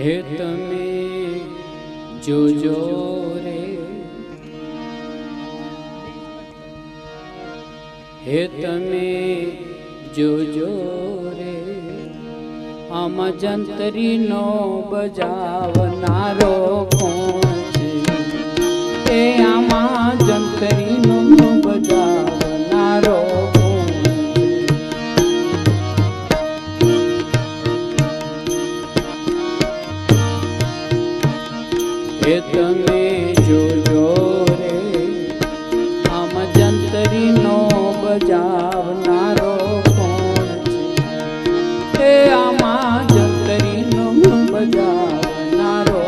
હે તમે જોજો રે, હે તમે જોજો રે, આમાં જંતરીનો બજાવનારો કોણ છે? એ આમાં જંતરીનો બજાવનારો કોણ છે? હે તમે જોજો રે, આમાં જંતરીનો બજાવનારો કોણ છે? એ આમાં જંતરીનો બજાવનારો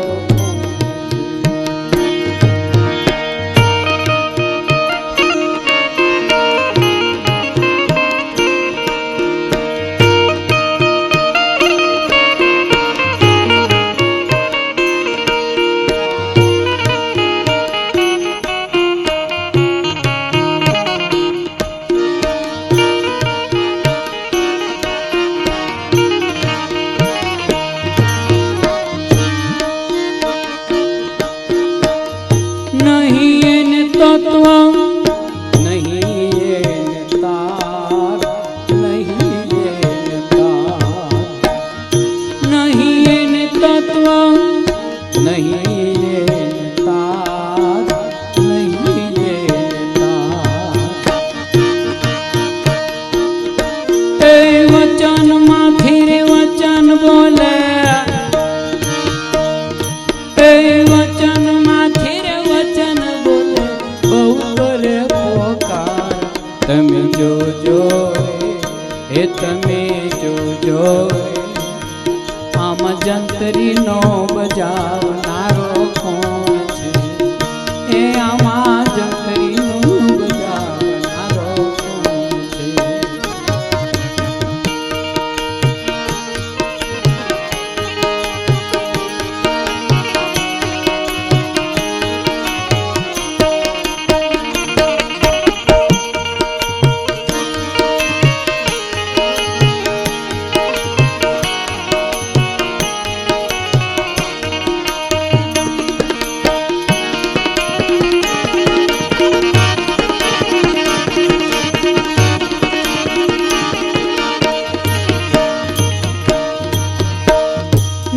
તત્વ નહીં એને તાર, નહીં એને તાર, નહીં એને તત્વ નહીં એને તાર, નહીં એને તાર. એ વચનમાંથી રે વચન બોલે, એ વચનમાંથી રે વચન બોલે, બહુ કરે પોકાર. તમે જોજો રે, હે તમે જોજો રે, આમાં જંતરીનો બજાવનારો કોણ છે? એ આમાં જંતરીનો બજાવનારો કોણ છે?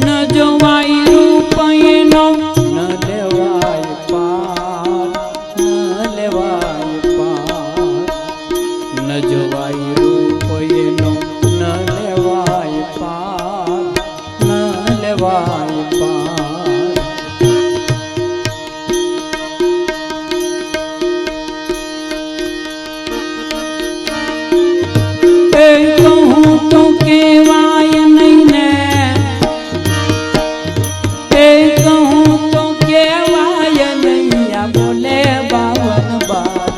ન જોવાય રૂપ એનો, ન લેવાય પાર, ન લેવાય પાર. ન જોવાય રૂપ એનો, ન લેવાય પાર, ન લેવાય પાર. એ કહું તો કેવાય નહીં ને, એ કહું તો કેવાય નહીં. આ બોલે 52 બાર.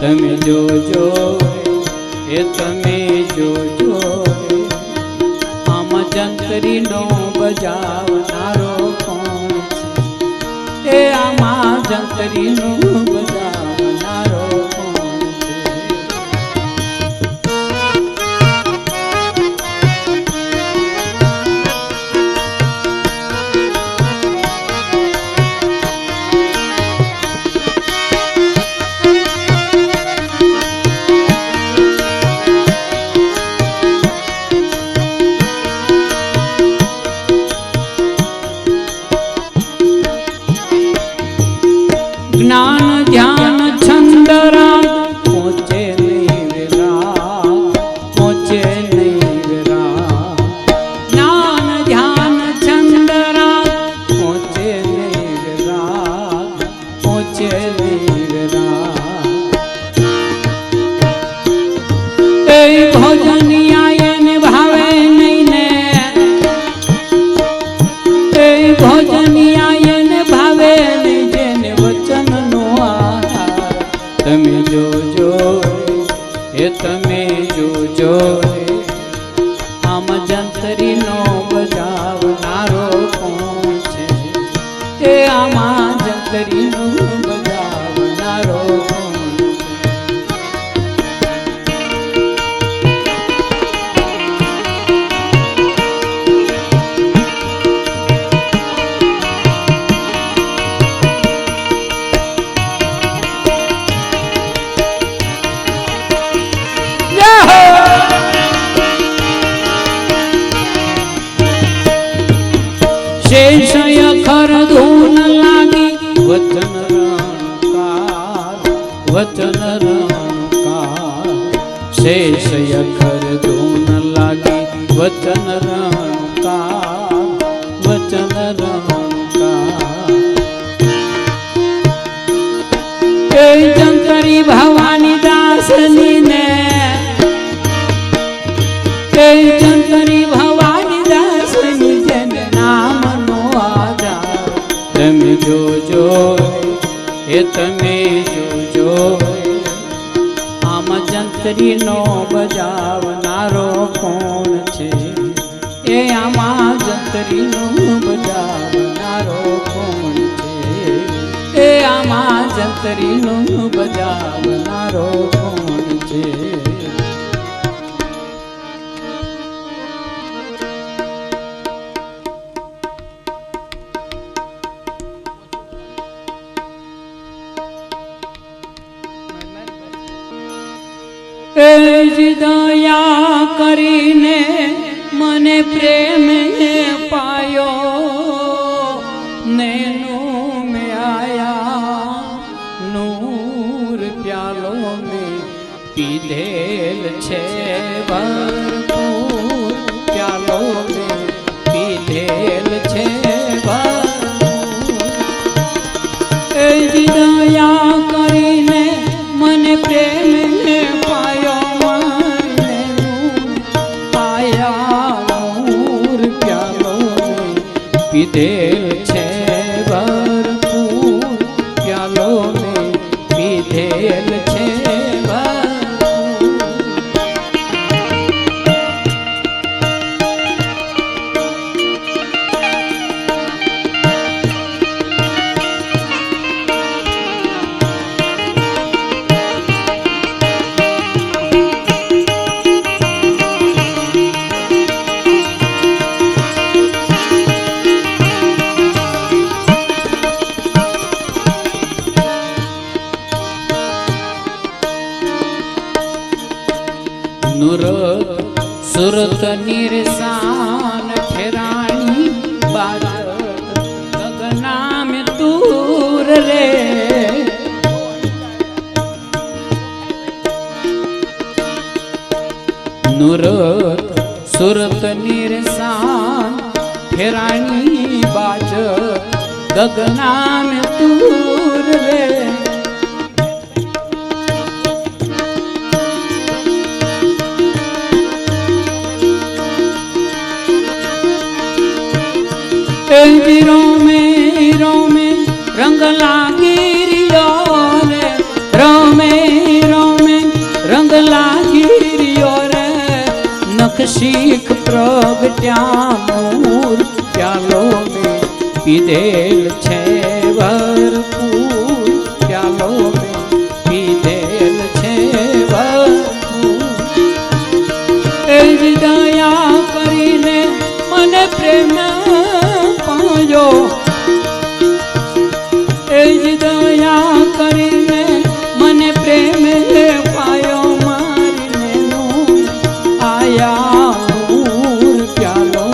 તમે જોજો રે, એ તમે જોજો રે, આમાં જંતરીનો બજાવનારો કોણ છે? એ આમાં જંતરીનો બજાવનારો કોણ છે? જ્ઞાન शेष अखर धून लागी वचन रणकार वचन रणकार शेष अखर धून लागी वचन रणकार वचन रणकार जंतरी भवानी दासनी ने जंतरी भवानी दासनी जन नाम नो आधार तमे जोजो ए तमे जोजो आम जंतरी नो बजावनारो कोण छे ए आमा जंतरी नो बजावनारो कोण छे ए आमा जंतरी नो बजावनारो कोण छे दया करीने मने प्रेम पायो नैनो में आया नूर प्यालो में पीधेल छे भरपूर प्यालो में पीधेल छे भरपूर दया करीने मने प्रेम पायो पीधेल छे भरपूर प्यालो में पीधेल छे सुरत निरसान ठेराणी बाजत गगना में दूर रे नुरत सुरत निरसान ठेराणी बाजत गगना में दूर रे रोमे रंग लागी रियो रे रोमे रंग लागी रियो रे नख सीख प्रगट्या मोर प्यालो में पीधेल छे भरपूर प्यालो में पीधेल छे भरपूर दया करीने मने प्रेम पायो दया करीने मने प्रेम पायो मारीने आया नूर प्यालो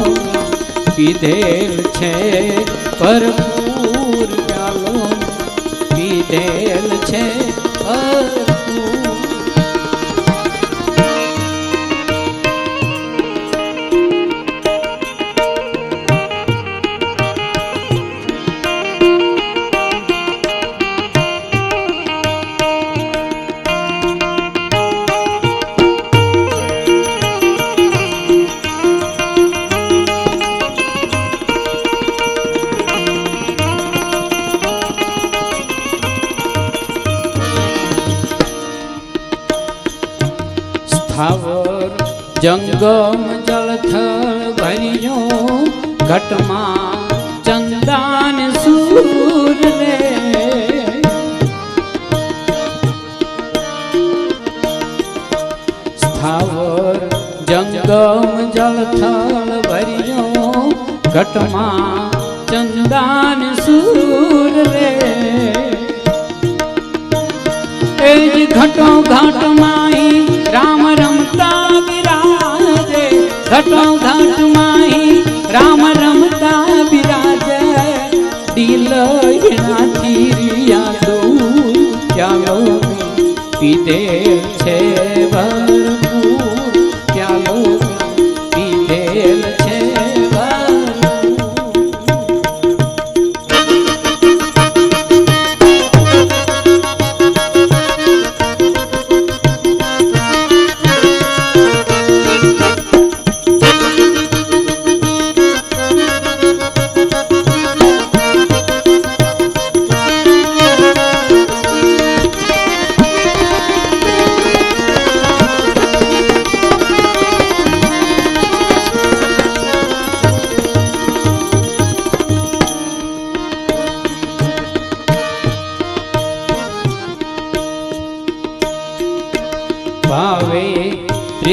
पीधेल छे भरपूर प्यालो पीधेल छे भरपूर स्थावर जंगम जलथल भरियो घटमा चंदान सूर रे स्थावर जंगम जलथल भरियो घटमा चंदान सूर रे घटो घट माही राम रमता विराजे घटो घट माही राम रमता विराजे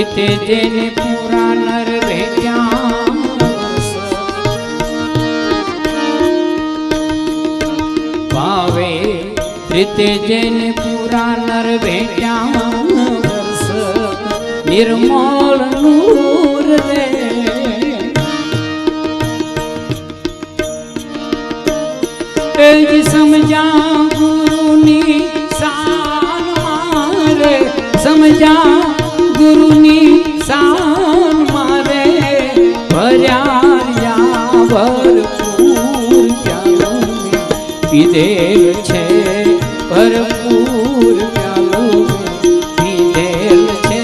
રીતે જેને પૂરા નર ભેટ્યા ભાવે રીતે જેને પૂરા નર ભેટ્યા વર્ષ નિર્મળ નૂર રે સમજા ગુરુની શાન મારે સમજા ગુરુની શાન મારે ભર્યા ભરપૂર પ્યાલો પીધેલ છે ભરપૂર પ્યાલો પીધેલ છે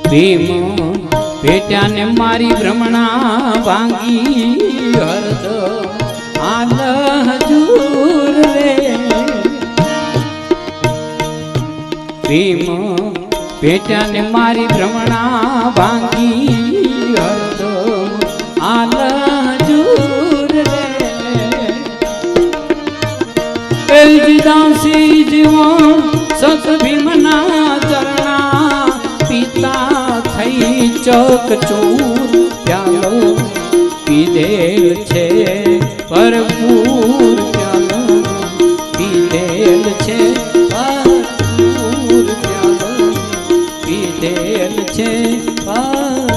ભીમ ભેટ્યાને મારી ભ્રમણા ભાંગી હરદ આલ હજૂર રે ભીમ ભેટ્યાને મારી ભ્રમણા ભાંગી હરદ આલ હજૂર રે દાસી જીવો સત ભીમના ચરણા પિતા થઈ ચોક ચોર પ્યાલો પીધેલ છે ભરપૂર પ્યાલો પીધેલ છે ભરપૂર પ્યાલો પીધેલ છે ભરપૂર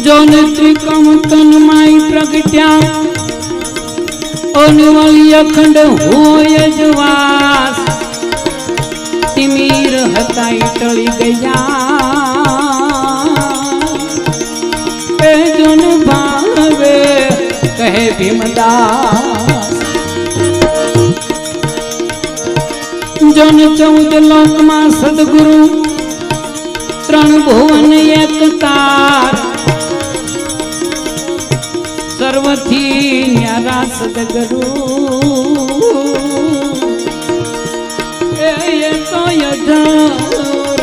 જોન ત્રિકમ તન માઈ પ્રગટ્યા અનવલી અખંડ હોય જવાસ તિમીર હતા ટળી ગયા એ જોન ભાવે કહે ભીમદાસ જોન 14 લોકમાં સદગુરુ 3 ભુવન એક તાર સર્વથી ન્યારા સદગુરુ એ તો યજોર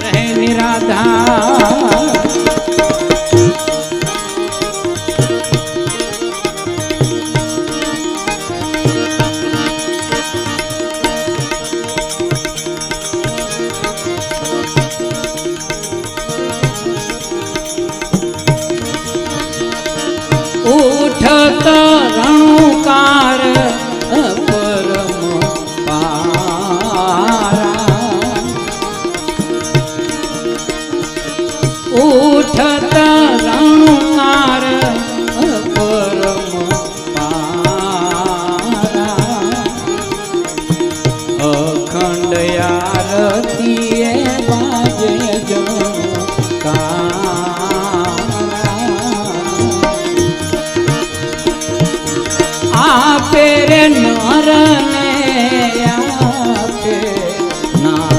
રહે નિરાધાર ઉઠત રણુકાર પરમ પારા ઉઠત રણુકાર પરમ પારા અખંડ આરતી બાજે જનકાર આપે રે નરને આપે નારી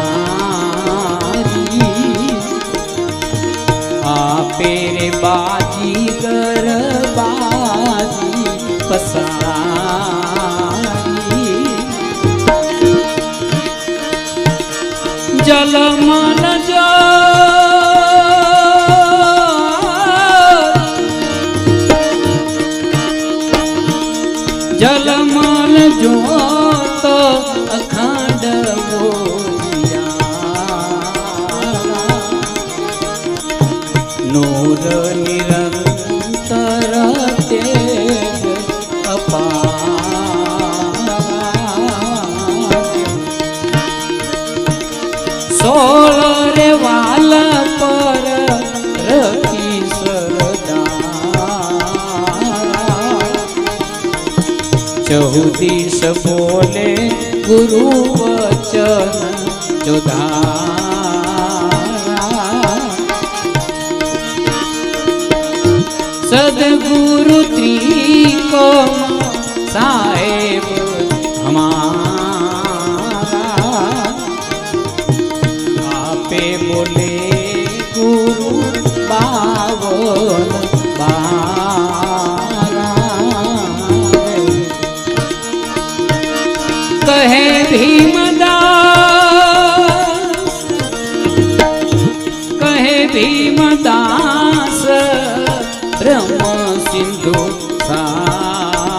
આપે રે બાજી ગરબાજી પસારી જલમન જો જલમલ જોત અખંડ નૂર નિરંતર તેજ અપાર સોળ રે વાલ પર રખી સરદાર ચૌદીસ બોલે ગુરુ વચન ચોધારા સદગુરુ ત્રિકોમ સાહેબ હમારા આપે બોલે ગુરુ બાવન બારા કહે ભીમદાસ બ્રહ્મ સિંધુ સારા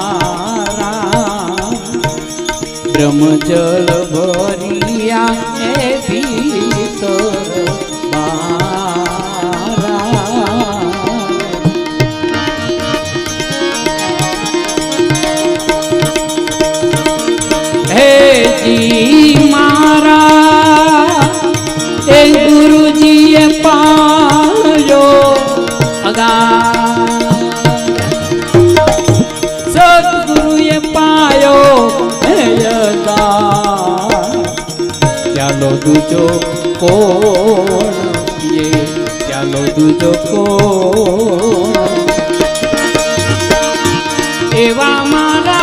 બ્રહ્મ જલ ભરિયા એ ભીતર બારા હે જી મારા એ ગુરુજીએ પાયો સદગુરુએ પાયો ચાલો દૂજો કોણ ચાલો દૂજો કોણ એવા મારા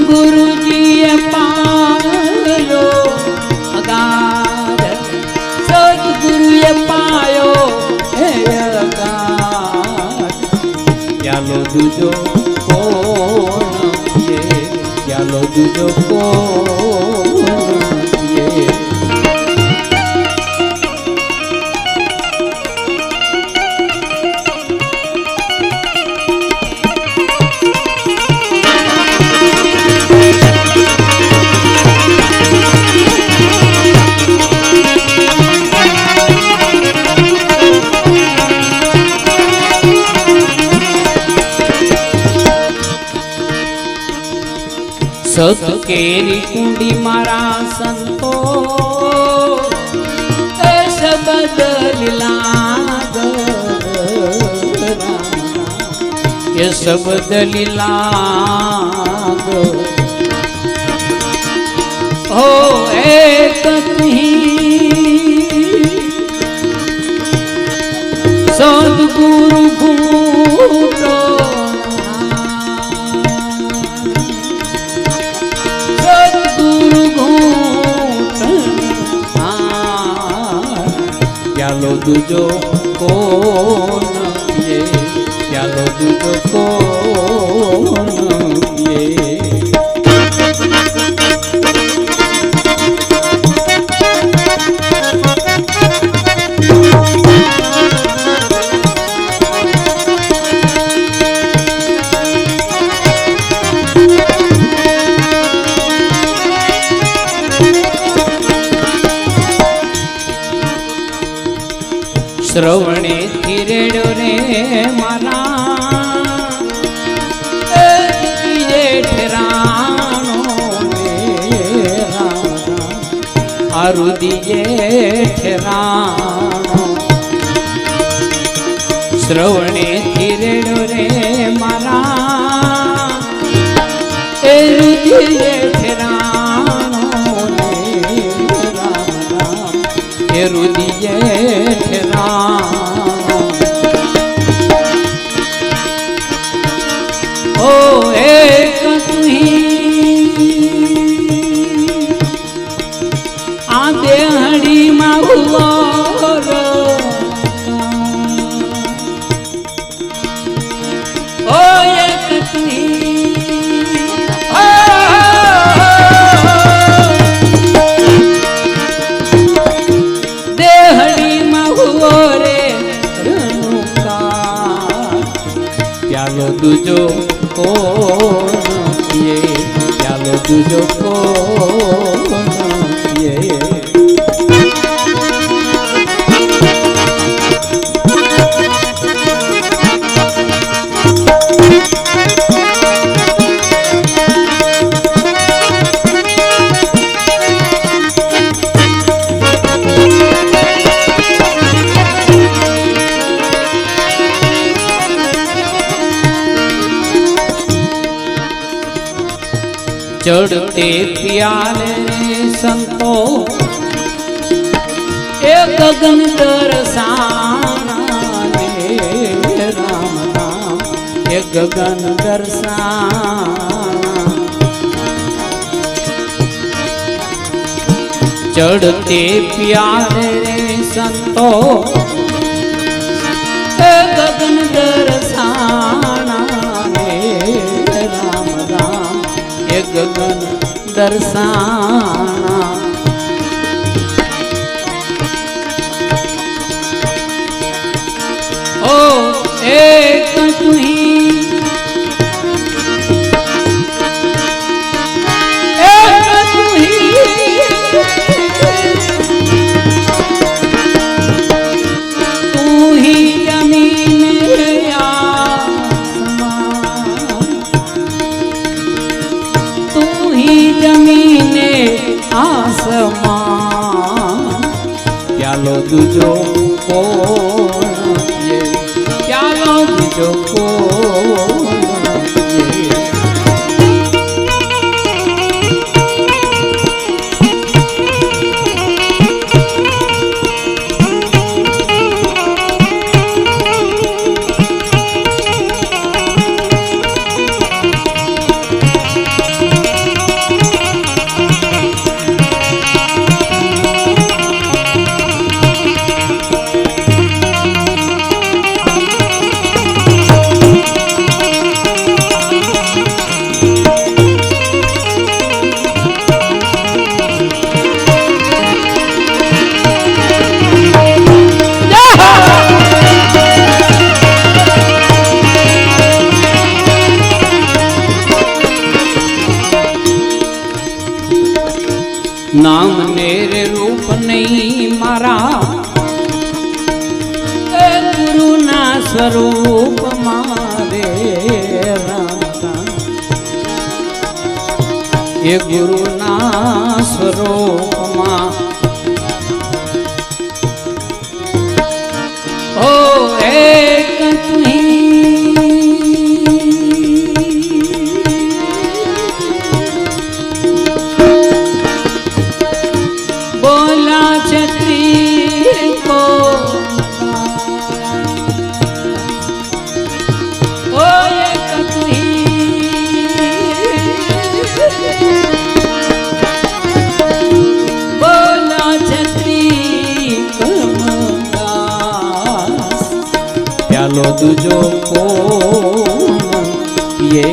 ગુરુજીએ પાયો સદગુરુએ પાયો ચાલો દૂજો કોણ ચાલો દૂજો કોણ સત કેરી કુંડી મારા સંતો શબ્દ લીલા એ શબ્દ લીલા હો એક સદગુરુ ઘૂંટો ચાલો દૂજો કોણ ચાલો દૂજો કોણ શ્રવણે થીરેડ્યો રે મારા ઠેરાણો આરુદીએ ઠેરાણો શ્રવણે થીરેડ્યો રે મારા એ રુદીએ ઠેરાણો એ રુદીએ ઓ એક આ દેહડીમાં ભુવર ઓ એક દેહડીમાં ભુવરે ચાલો દૂજો કોણ ચાલો દૂજો કોણ चढ़ते प्याले संतो ए गगन दर्शाना रे राम राम ए गगन दर्शाना चढ़ते प्याले संतो ए गगन दर्शाना रे राम राम ए गगन दर्शाना ओ एक तू ही प्यालो दूजो कोण ये प्यालो दूजो कोण ये नाम नेरे रूप नहीं मारा गुरु ना स्वरूप मारे राता ये गुरु ना स्वरूप मा ओ एक तुही प्यालो दूजो कोण ये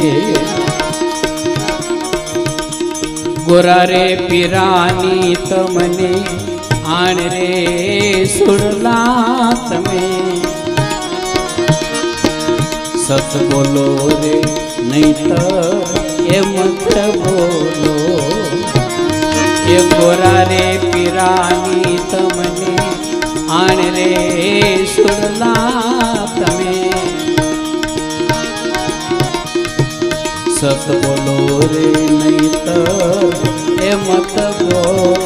गोरा रे पीरानी तमने आण रे सुरला तमे सत बोलो रे नहीं तो ये मत बोलो ये गोरा रे पीरानी तमने आण रे सुरला तमे सत बोलो रे नहीं तो ए मत बोलो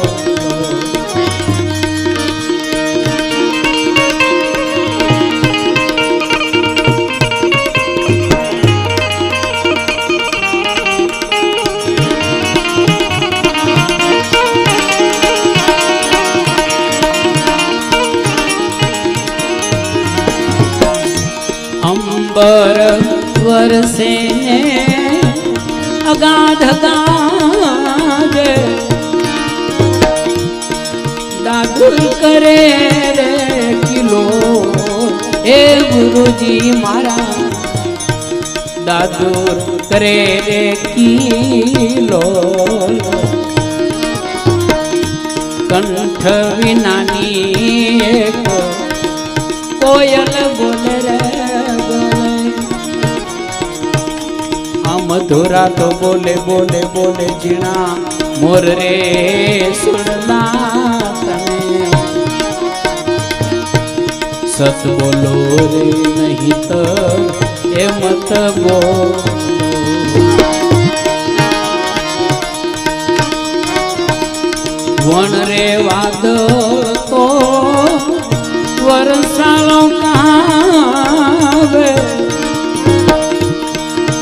अंबर वरसे ने अगाध गाजे दादुल करे रे किलो ए गुरुजी मारा दादुल करे रे किलो कंठ विनानी एक कोयल बोले रे मधुरा तो बोले बोले बोले जीना मोर रे सुनला तने सत बोलो रे नहीं तो ए मत बोलो वन रे वाद तो वर्षालो कहावे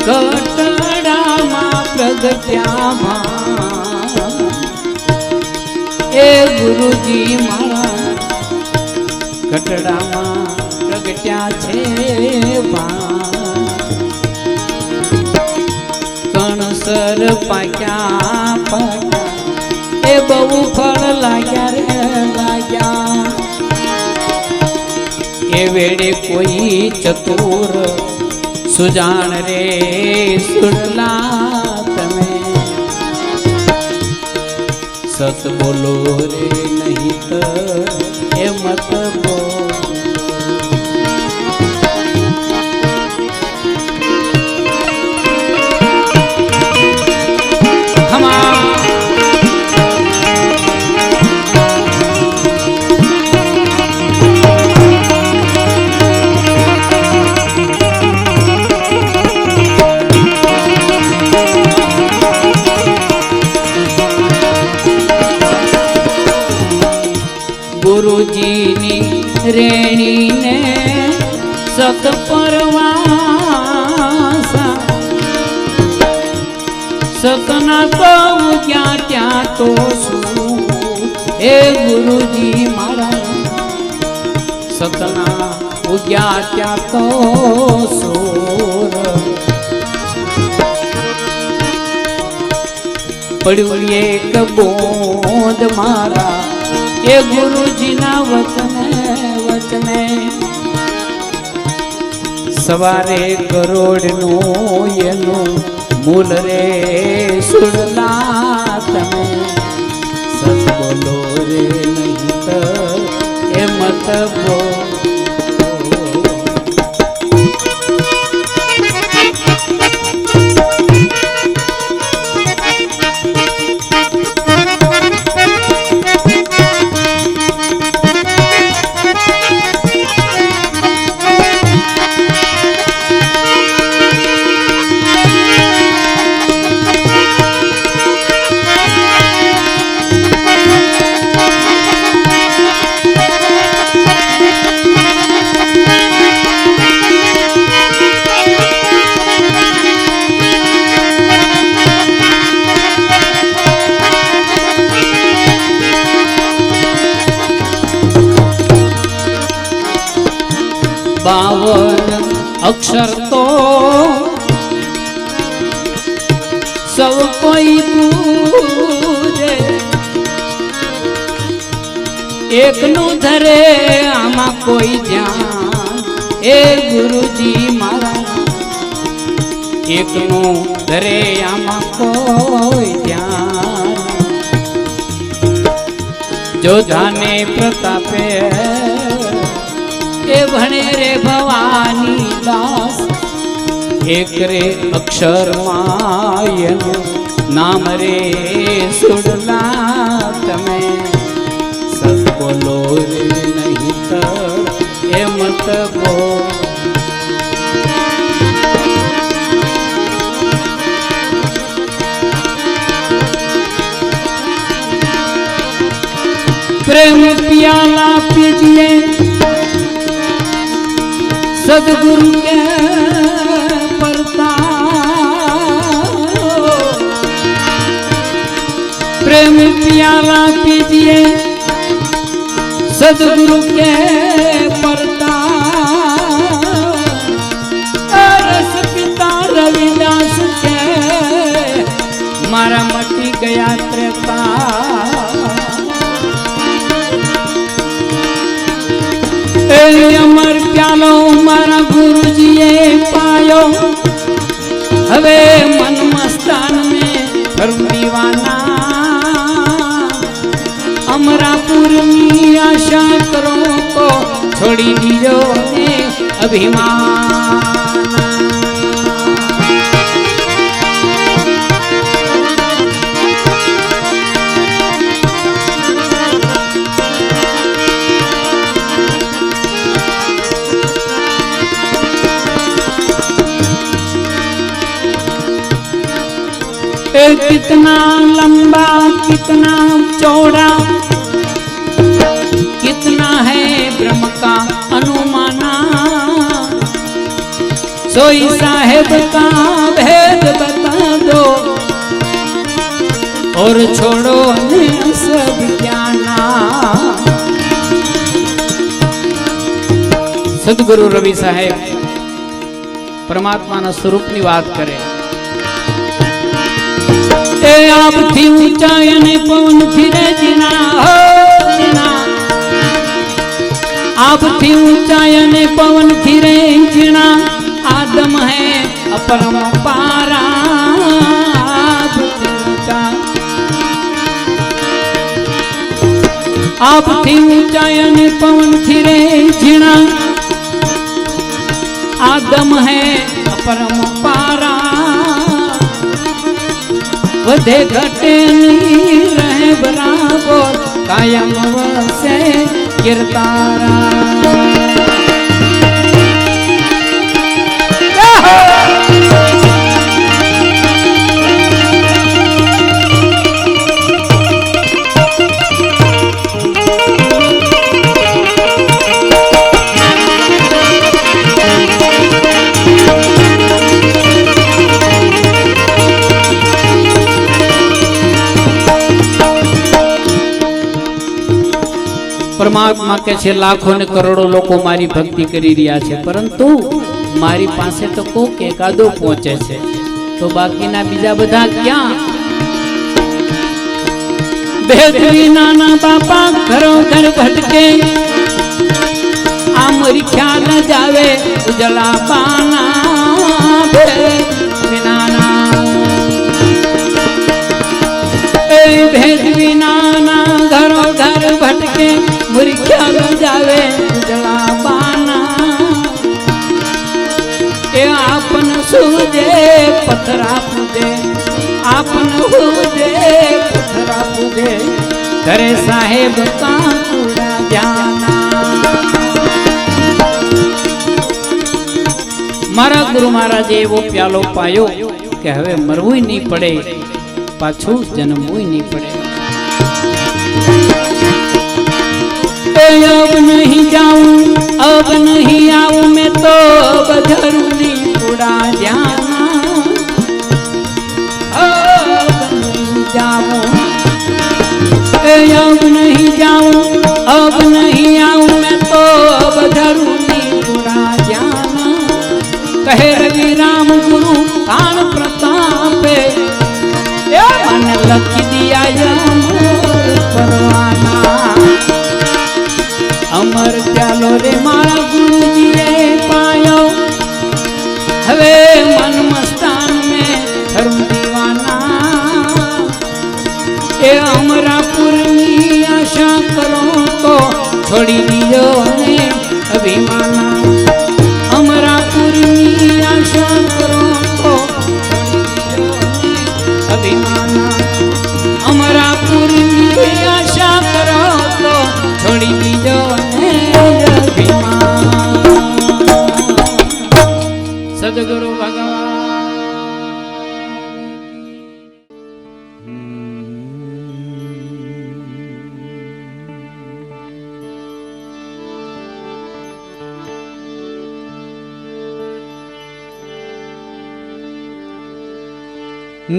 कटड़ा मा प्रगट ત્યાં એ ગુરુજી મારા કટડામાં પ્રગટ્યા છે કણસર પાક્યા પાક્યા એ બહુ ફળ લાગ્યા રે લાગ્યા એ વેડે કોઈ ચતુર સુજાણ રે સુડલા તમે સત બોલો રે નહીં તો એ મત બોલો ગુરુજીની રેણીને સત પરવાસા સતના કહું ક્યાં ત્યાં તો શું એ ગુરુજી મારા સતના ઉગ્યા ત્યાં તો સોર પડ્યું એક બોંદ મારા એ ગુરુજીના વચને સવારે ગરોડનું એનું મૂલ રે સુડલા તમે સત બોલો રે નહીં તો એ મત બોલો अक्षर तो सब कोई पूजे एक नु धरे आमा कोई ध्यान ए गुरुजी मारा एक नु धरे आमा कोई ध्यान जो जाने प्रतापे ए भणे रे भवानी दास एक रे अक्षर मायनु नाम रे सुडला तमे सत बोलो रे नहीं तो ए मत बोलो प्रेम प्याला पीजिए सदगुरु के परता प्रेम प्याला पीजिए सदगुरु के परता रस पिता रविदास के मारा मटी गया त्रेता अमर प्यालो मारा गुरुजीए पायो हवे मन मस्तान में दीवाना अमरापुर में आशा करो को छोड़ी दीजो ने अभिमान कितना लंबा कितना चौड़ा कितना है ब्रह्म का अनुमाना सोई साहेब का भेद बता दो और छोड़ो ने सब ज्ञाना। सदगुरु रवि साहेब परमात्मा स्वरूपनी बात करे। ए आपथी ऊंचाई ने पवन फिरे जीना हो जीना, आपथी ऊंचाई ने पवन फिरे जीना, आदम है अपरम पारा। आपथी ऊंचाई ने पवन फिरे जीना, आदम है अपरम पारा। वधे घटे नहीं रहे बराबर, कायम वसे कीर्तारा। परमात्मा के छे लाखों ने करोड़ों लोगों मारी भक्ति करी रिया छे, परंतु मारी पासे तो कोक एकादो पहुंचे छे, तो बाकी ना बीजा बधा क्या। बेदवी नाना बापा घरो घर भटके, आमरी ख्याल जावे उजला पाना। बेदवी नाना भेदवी नाना घरो घर भटके, मुर्ख्या जावे उजला पाना। ए आपन सूझे पथरा पूजे, आपन सूझे पथरा पूजे, करे साहेब का पूरा जाना। मारा गुरु महाराजे एवो प्यालो पायो के हवे मरवुं नहीं पड़े, पाछू जन्मवुं नहीं पड़े। अब नहीं जाऊं अब नहीं आऊं मैं तो बधरूनी पूरा जाना। अब नहीं जाऊं अब नहीं जाऊं अब नहीं आऊं मैं तो बधरूनी पूरा जाना। कहे रवि राम गुरु कान प्रताप मन लख दिया परवाना। अमर प्यालो रे मारा गुरु जी पायो, हवे मन मस्तान में धर्म दीवाना। ए अमरापुर की आशा करो तो छोड़ी दीजो ने अभिमाना। अमरापुर की आशा करो तो छोड़ी दीजो ने अभिमाना। अमरापुर की आशा करो तो छोड़ी दीजो ने अभिमान। सदगुरु भगवान।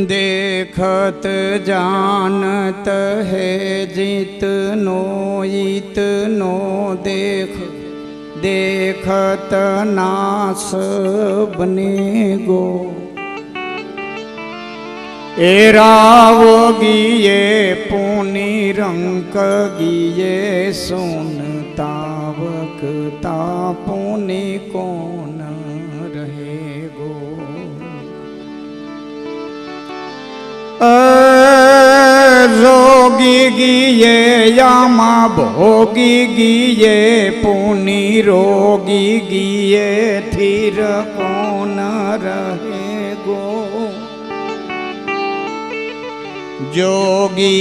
देखत जानत है जितनो इतनो देख, देखत नास बनेगो। एराव गिये पुनि रंक गिये सुनतावक तापुनि कौन रहेगो। रोगी गिये यामा भोगी गिये पुनि रोगी गिये फिर कौन रहेगो। जोगी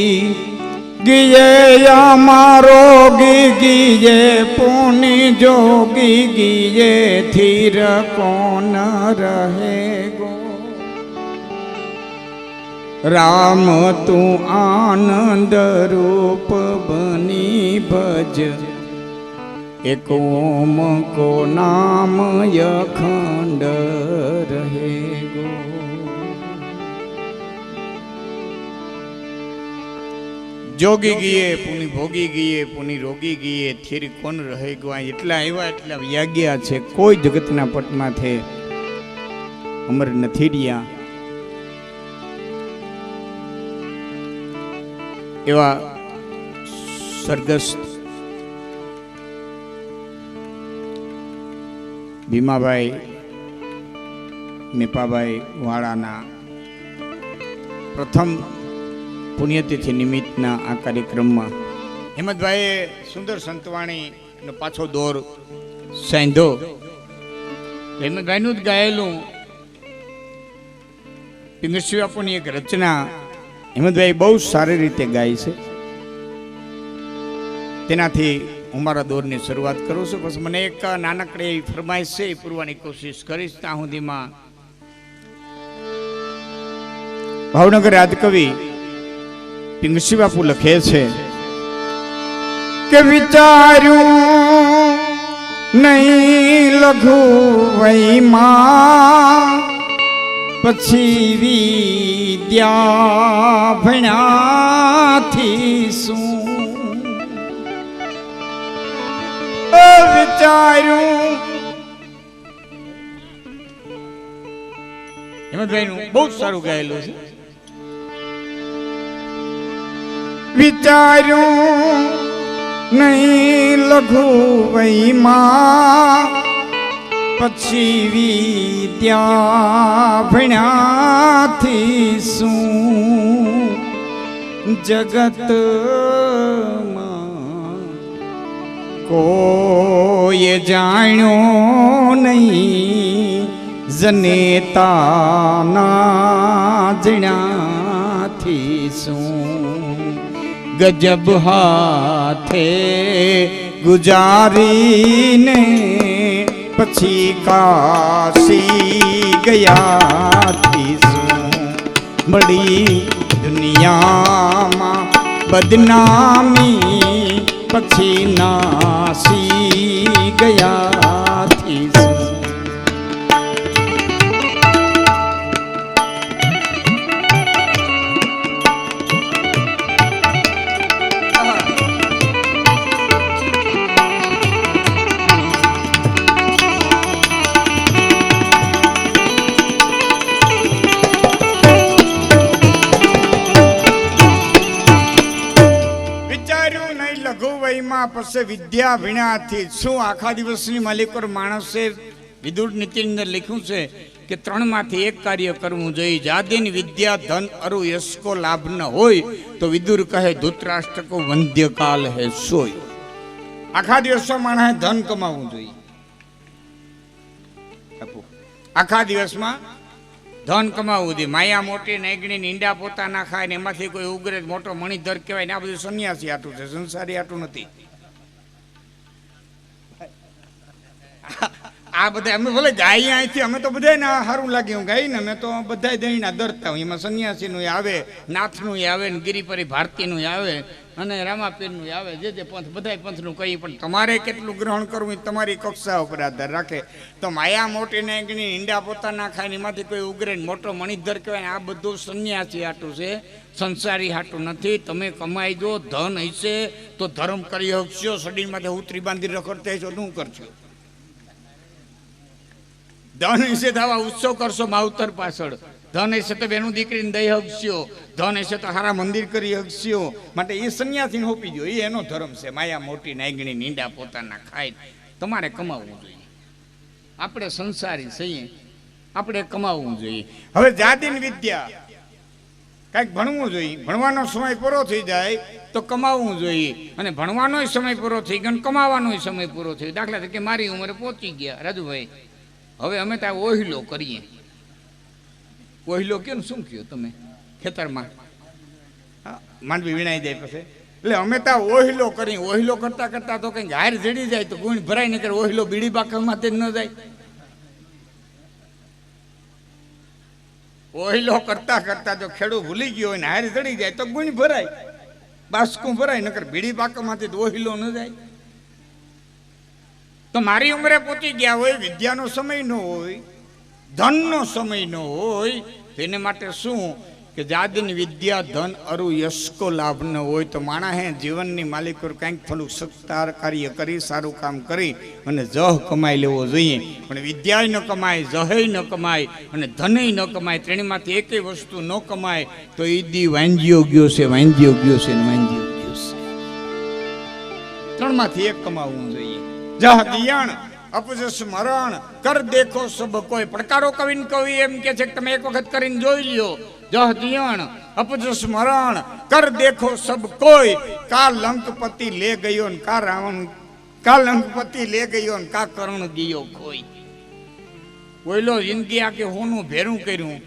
गिये यामा रोगी गिये पुनि जोगी गिये फिर कौन रहेगो। राम तू आनंद रूप बनी भज, एक ओम को नाम अखंड रहेगो। જોગી ગઈએ પુની ભોગી ગઈએ પુની રોગી ગઈએ થેરી કોણ રહે ગયા એટલા આવ્યા એટલા વ્યાગ્યા છે કોઈ જગતના પટમાં થે અમર નથી રહ્યા એવા સરગસ્ત ભીમાભાઈ મેપાભાઈ વાળાના પ્રથમ પુણ્યતિથિ નિમિત્તના આ કાર્યક્રમમાં હિંમતભાઈએ સુંદર સંતવાણીનો પાછો દોર સાંધો. હિંમતભાઈનું જ ગાયેલું પિંગળશી બાપુની એક રચના હિંમતભાઈ બહુ સારી રીતે ગાય છે. તેનાથી હું મારા દોરની શરૂઆત કરું છું. પછી મને એક નાનકડી ફરમાઈશ છે એ પૂરવાની કોશિશ કરીશ. ત્યાં સુધીમાં ભાવનગર રાજકવિ પિંગળશી બાપુ લખે છે કે વિચાર્યું નહીં લઘુ વૈમાં પછી વિદ્યા ભણ્યાથી શું વિચાર્યું. હિંમતભાઈનું બહુ સારું ગાયેલું છે. વિચાર્યું નહીં લઘુ વૈમાં પછી વિદ્યા ભણ્યાથી શું જગતમાં કોઈ જાણ્યો નહીં જનેતાના જણાથી શું ગજબ હાથે ગુજારીને પછી કાશી ગયાથી શું મળી દુનિયામાં બદનામી પછી નાસી ગયાથી શું. પછી વિદ્યા ભીણાથી શું આખા દિવસની માલિકોર માણસે વિદુર નીતિની અંદર લખ્યું છે કે 3 માંથી એક કાર્ય કરવું જોઈએ. જાદિન વિદ્યા ધન અરુ યશ કો લાભ ન હોય તો વિદુર કહે ધૃતરાષ્ટ્ર કો વંધ્યકાલ હે સોય. આખા દિવસમાં માણસે ધન કમાવવું જોઈએ. આખા દિવસમાં ધન કમાવવું જોઈએ. માયા મોટી નાગણી ઈંડા પોતા ના ખાય ને એમાંથી કોઈ ઉગ્રે મોટો મણિધર કહેવાય ને આ બધું સંન્યાસી આટું છે, સંસારી આટું નથી. આ બધા અમે ભલે ગાઈ અહીંથી અમે તો બધા ને સારું લાગે હું ગાઈ ને અમે તો બધા દહીંના દરતા હું. એમાં સંન્યાસીનું આવે, નાથનું આવે ને ગિરિપરી ભારતીનું આવે અને રામાપીરનું આવે, જે પંથ બધા પંથનું કહી. પણ તમારે કેટલું ગ્રહણ કરવું એ તમારી કક્ષા ઉપર આધાર રાખે. તો માયા મોટી નાગણી ઈંડા પોતા ના ખાય ને એમાંથી કોઈ ઉગ્રે મોટો મણિધર કહેવાય ને આ બધું સંન્યાસી હાટું છે, સંસારી હાટું નથી. તમે કમાઈ દો, ધન હશે તો ધર્મ કરી શકશો. શરીરમાંથી ઉતરી બાંધી રખડતા હશો શું કરશો? ધન હશે તો આવા ઉત્સવ કરશો માવતર પાછળ. ધન હશે તો બેનું દીકરીને દઈ હકશો. ધન હશે તો હારા મંદિર કરી હકશો. માટે એ સંન્યાસીને હોપી દો, એ એનો ધર્મ છે. માયા મોટી નાગણી નીંડા પોતાના ખાય. તમારે કમાવવું જોઈએ. આપણે સંસારી છીએ, આપણે કમાવવું જોઈએ. હવે જાતિની વિદ્યા કાંઈક ભણવું જોઈએ. ભણવાનો સમય પૂરો થઈ જાય તો કમાવવું જોઈએ. અને ભણવાનો સમય પૂરો થઈ ગયો, કમાવાનો સમય પૂરો થયો. દાખલા તરીકે મારી ઉંમરે પહોંચી ગયા રાજુભાઈ, હવે અમે ત્યાં ઓહિલો કરીએ. ઓહિલો કેમ શું કયો તમે ખેતરમાં માંડવી વીણાઈ જાય પછી એટલે અમે ત્યાં ઓહિલો કરીએ. ઓહિલો કરતા કરતા તો કંઈક હાર જડી જાય તો ગુણ ભરાય નહીં કરે. ઓહિલો બીડી બાકરમાં તે ન જાય. ઓહિલો કરતા કરતા જો ખેડૂત ભૂલી ગયો હોય ને હાર જડી જાય તો ગુણ ભરાય, બાસકું ભરાય. નકર બીડી બાકમાંથી તો ઓહિલો ન જાય. તો મારી ઉંમરે પહોંચી ગયા હોય, વિદ્યાનો સમય ન હોય, ધનનો સમય ન હોય, તેને માટે શું કે જાદિન વિદ્યા ધન અરુ યશ કો લાભ ન હોય તો માણા હે જીવનની માલિક પર કંઈક થોડુંક સત્કાર કાર્ય કરી સારું કામ કરી અને જહ કમાઈ લેવો જોઈએ. પણ વિદ્યાય ન કમાય, જહય ન કમાય અને ધનય ન કમાય, ત્રણેયમાંથી એકેય વસ્તુ ન કમાય તો એ દી વાંજ્યો ગયો છે, વાંજ્યો ગયો છે ને વાંજ્યો ગયો છે. ત્રણમાંથી એક કમાવવું જોઈએ. જહ દિયણ અપજસ મરણ કર દેખો સબ કોઈ. પડકારો કવિન કવિ એમ કે છે કે તમે એક વખત કરીને જોઈ લ્યો. જહ દિયણ અપજસ મરણ કર દેખો સબ કોઈ. કા લંકપતિ લે ગયો ને કા રાવણ, કા લંકપતિ લે ગયો ને કા કરણ ગયો કોઈ. બોલો જિંદગી આખી હોનું ભેરું કર્યું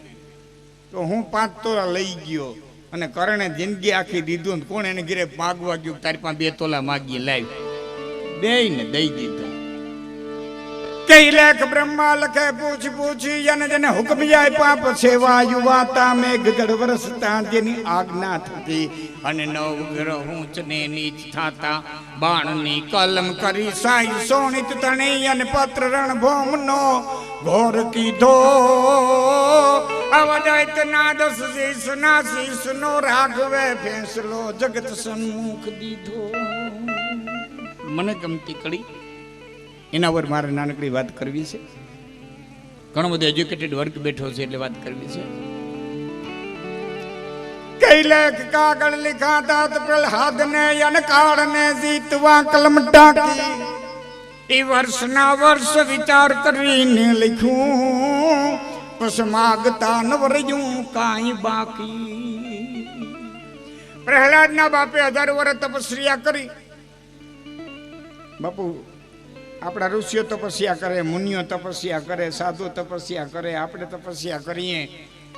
તો હું 5 તોલા લઈ ગયો અને કરણે જિંદગી આખી દીધું ને કોણ એને ઘરે માગવા ગયું તારી પાસે 2 તોલા માગી લાવી બેયને દઈ દીધું. કઈ લેખ બ્રહ્મા લખે પૂછી પૂછી જન જન હુકમ જાય પાપ સેવા યુવાતા મેઘ ગઢ વરસતા જેની આજ્ઞા થતી અને નવ ગ્રહું ચને નીચ થાતા બાણની કલમ કરી સાઈ સોનિત તણી અને પત્ર રણ ભોમનો ઘોર કીધો અવદૈત નાદસ શીસ ના શીસ નો રાઘવે ફેંસલો જગત સન્મુખ દીધો. મને ગમતી કડી એના પર મારે નાનકડી વાત કરવી છે. ઘણો બધો એજ્યુકેટેડ વર્ગ બેઠો છે એટલે વાત કરવી છે. કઈ લેખ કાગળ લિખાતા તો પ્રહલાદ ને અનકાળ ને જીતવા કલમ ટાંકી એ વર્ષના વર્ષ વિચાર કરીને લખ્યું પસ માગતા ન વર્યું કાંઈ બાકી. પ્રહલાદ ના બાપે 1000 વર્ષ તપસ્યા કરી. બાપુ આપણા ઋષિઓ તપસ્યા કરે, મુનિઓ તપસ્યા કરે, સાધુ તપસ્યા કરે, આપણે તપસ્યા કરીએ.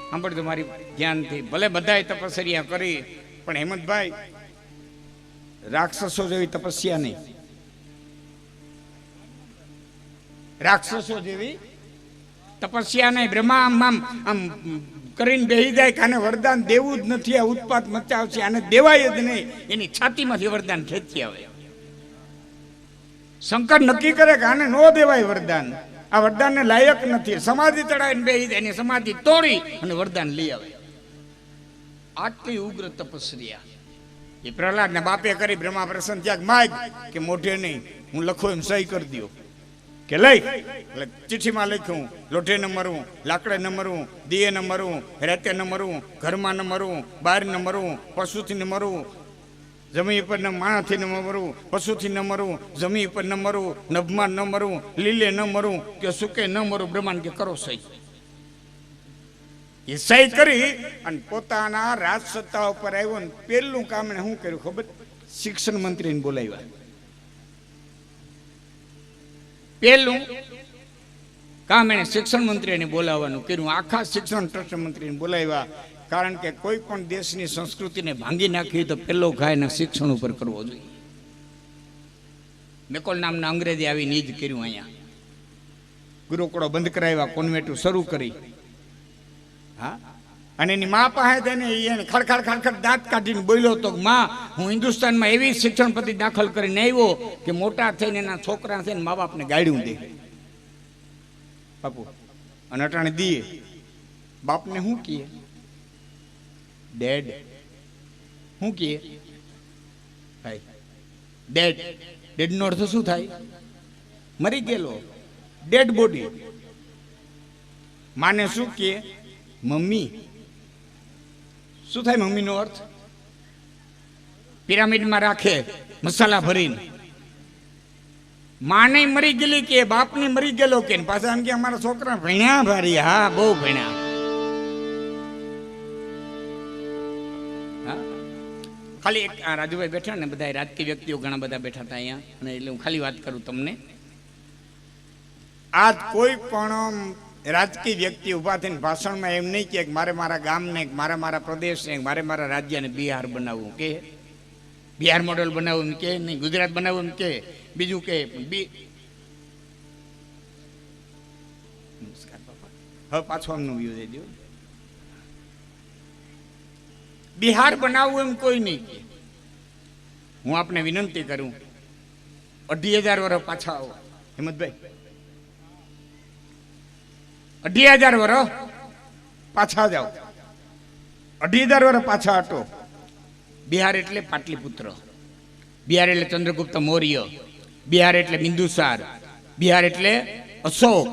સાંભળ તમારી ધ્યાનથી, ભલે બધાએ તપસ્યા કરી પણ હેમંતભાઈ રાક્ષસો જેવી તપસ્યા નહીં. રાક્ષસો જેવી તપસ્યા નહીં. બ્રહ્મા આમ કરીને બેહી જાય કે આને વરદાન દેવું જ નથી, આ ઉત્પાત મચાવશે, આને દેવાય જ નહીં, એની છાતીમાંથી વરદાન ખેંચી આવે. શંકર નક્કી કરે કે આને નો દેવાય વરદાન, આ વરદાનને લાયક નથી. સમાધિ ચડાવીને બેહી જાય, એની સમાધિ તોડી અને વરદાન લઈ આવે. આટલી ઉગ્ર તપસ્યા એ પ્રહલાદના બાપે કરી. બ્રહ્મા પ્રસન્ન થયા, માગ કે મોઢે નહીં, હું લખો એમ સહી કરી દો કે લઈ. એટલે ચિઠ્ઠીમાં લખ્યું લોઠે ન મરવું, લાકડે ન મરવું, દીએ ન મરવું, રેતે ન મરવું, ઘરમાં ન મરવું, બહાર ન મરવું, પશુથી ન મરવું, જમીન પર ન માણસથી ન મરવું, પશુથી ન મરવું, જમીન પર ન મરવું, નભમાં ન મરવું, લીલે ન મરવું કે સુકે ન મરવું. બ્રહ્માંડ કે કરો સહી. એ સહી કરી અને પોતાના રાજ સત્તા ઉપર આવ્યો ને પેલું કામ એને શું કર્યું ખબર? શિક્ષણ મંત્રીને બોલાવ્યા. પેલું કામ એને શિક્ષણ મંત્રીને બોલાવવાનું કર્યું. આખા શિક્ષણ ટ્રસ્ટ મંત્રીને બોલાવ્યા. કારણ કે કોઈ પણ દેશની સંસ્કૃતિને ભાંગી નાખી તો પેલો ઘાયને શિક્ષણ ઉપર કરવો જોઈએ. મેકોલ નામના અંગ્રેજી આવીને જ કર્યું. અહીંયા ગુરુકુળો બંધ કરાવ્યા, કોન્વેન્ટો શરૂ કરી. હા, અને એની મા પાસે તેને ખડખડ ખડખડ દાંત કાઢીને બોલ્યો તો, માં હું હિન્દુસ્તાનમાં એવી શિક્ષણ પદ્ધતિ દાખલ કરીને આવ્યો કે મોટા થઈને એના છોકરા થઈને મા બાપને ગાળ્યું દે. બાપુ અને અટાણે દીએ બાપને શું કીએ? ડેડ. શું કીએ ભાઈ? ડેડ. ડેડ નો અર્થ શું થાય? મરી ગયેલો, ડેડ બોડી. માને શું કીએ? મમ્મી. શું થાય મમ્મી નો અર્થ? પિરામિડમાં રાખે મસાલા ભરીને. માને મરી ગયેલી કે બાપને મરી ગયેલો કે? પાછા એમ કે અમારા છોકરા ભણ્યા ભારી. હા, બહુ ભણ્યા. ખાલી એક રાજુભાઈ બેઠા ને, બધા રાજકીય વ્યક્તિઓ ઘણા બધા બેઠા હતા અહીંયા, અને એટલે હું ખાલી વાત કરું તમને. આજ કોઈ પણ રાજકીય વ્યક્તિ ઉભા થઈને ભાષણમાં એમ નહીં કે મારે મારા ગામને, મારે મારા પ્રદેશને, મારે મારા રાજ્યને બિહાર બનાવવું કે, બિહાર મોડેલ બનાવવું એમ કે નહીં, ગુજરાત બનાવવું એમ કે, બીજું કે હવે પાછો આમનું વ્યૂ દઈ દો. બિહાર બનાવવું એમ કોઈ નહીં કે. હું આપને વિનંતી કરું, 2,500 વર્ષ પાછા આવો હિંમતભાઈ. 2,500 વર્ષ પાછા જાઓ. 2,500 વર્ષ પાછા હટો. બિહાર એટલે પાટલીપુત્ર, બિહાર એટલે ચંદ્રગુપ્ત મૌર્ય, બિહાર એટલે બિંદુસાર, બિહાર એટલે અશોક,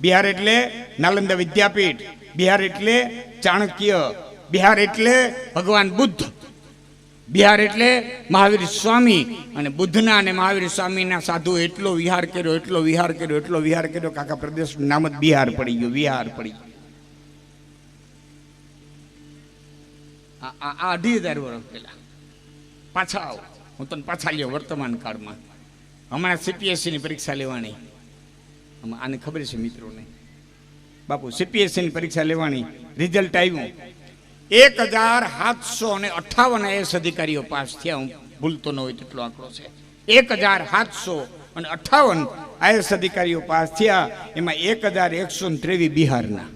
બિહાર એટલે નાલંદા વિદ્યાપીઠ, બિહાર એટલે ચાણક્ય, બિહાર એટલે ભગવાન બુદ્ધ, બિહાર એટલે મહાવીર સ્વામી. અને બુદ્ધના અને મહાવીર સ્વામીના સાધુ એટલો વિહાર કર્યો, એટલો વિહાર કર્યો, એટલો વિહાર કર્યો, કાકા પ્રદેશનું નામ જ બિહાર પડી ગયું, વિહાર પડી ગયું. આ 2,500 વર્ષ પહેલા. પાછા આવો, હું તને પાછા લ્યો વર્તમાન કાળમાં. હમણાં CPSC ની પરીક્ષા લેવાની, આને ખબર છે મિત્રોને બાપુ, CPSC ની પરીક્ષા લેવાની, રિઝલ્ટ આવ્યું 1,758 IAS અધિકારીઓ પાસ થયા. હું ભૂલતો ન હોય તેટલો આંકડો છે. 1,758 IAS અધિકારીઓ પાસ થયા. એમાં 1,123 બિહારના,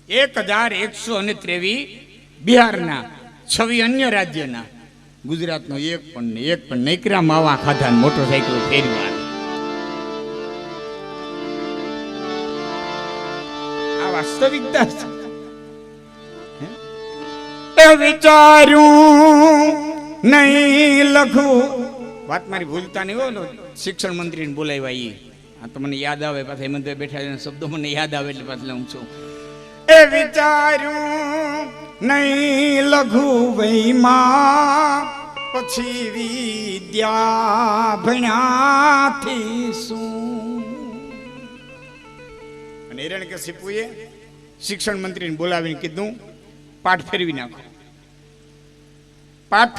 1,123 બિહારના, 26 અન્ય રાજ્યના. ગુજરાતનો એક પણ નૈકરા માવા ખાધા, મોટરસાઇકલ ફેરવા. આ વાસ્તવિકતા છે. એ વિચાર્યું નહીં લખું. વાત મારી ભૂલતા નહીં હોય. શિક્ષણ મંત્રીને બોલાવ્યા. આ તો મને યાદ આવે, પાછા હેમંતભાઈ બેઠા શબ્દો મને યાદ આવે એટલે પાછળ હું છું. એ વિચાર્યું નહીં લઘુ વહીમાં, પછી વિદ્યા ભણ્યાથી શું. અને હિરણ્યકશિપુએ શિક્ષણ મંત્રીને બોલાવીને કીધું, પાઠ ફેરવી નાખો, પાઠ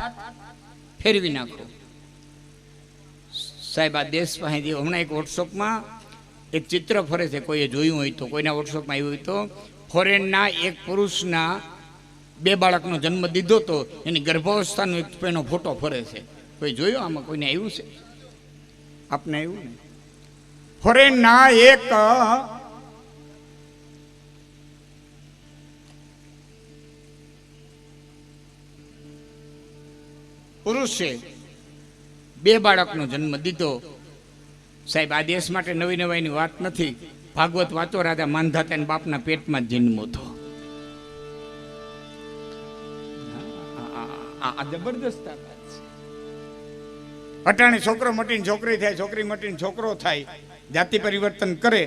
ફેરવી નાખો. સાહેબ, આ દેશ પાસેથી હમણાં એક વોટ્સઅપમાં એક ચિત્ર ફરે છે, કોઈએ જોયું હોય તો, કોઈના વોટ્સઅપમાં આવ્યું હોય તો, ફોરેનના એક પુરુષના 2 બાળકનો જન્મ દીધો તો એની ગર્ભાવસ્થાનો એક એનો ફોટો ફરે છે. કોઈ જોયો આમાં? કોઈને આવ્યું છે? આપને આવ્યું ને? ફોરેનના એક પુરુષે 2 બાળકનો જન્મ દીધો. સાહેબ, આ દેશ માટે નવી નવાઈની વાત નથી. ભાગવત વાંચો, રાજા માંધાતા બાપના પેટમાં જ જન્મ હતો. આ જબરદસ્ત વાત છે. અટાણે છોકરો મટીને છોકરી થાય, છોકરી મટીને છોકરો થાય, જાતિ પરિવર્તન કરે.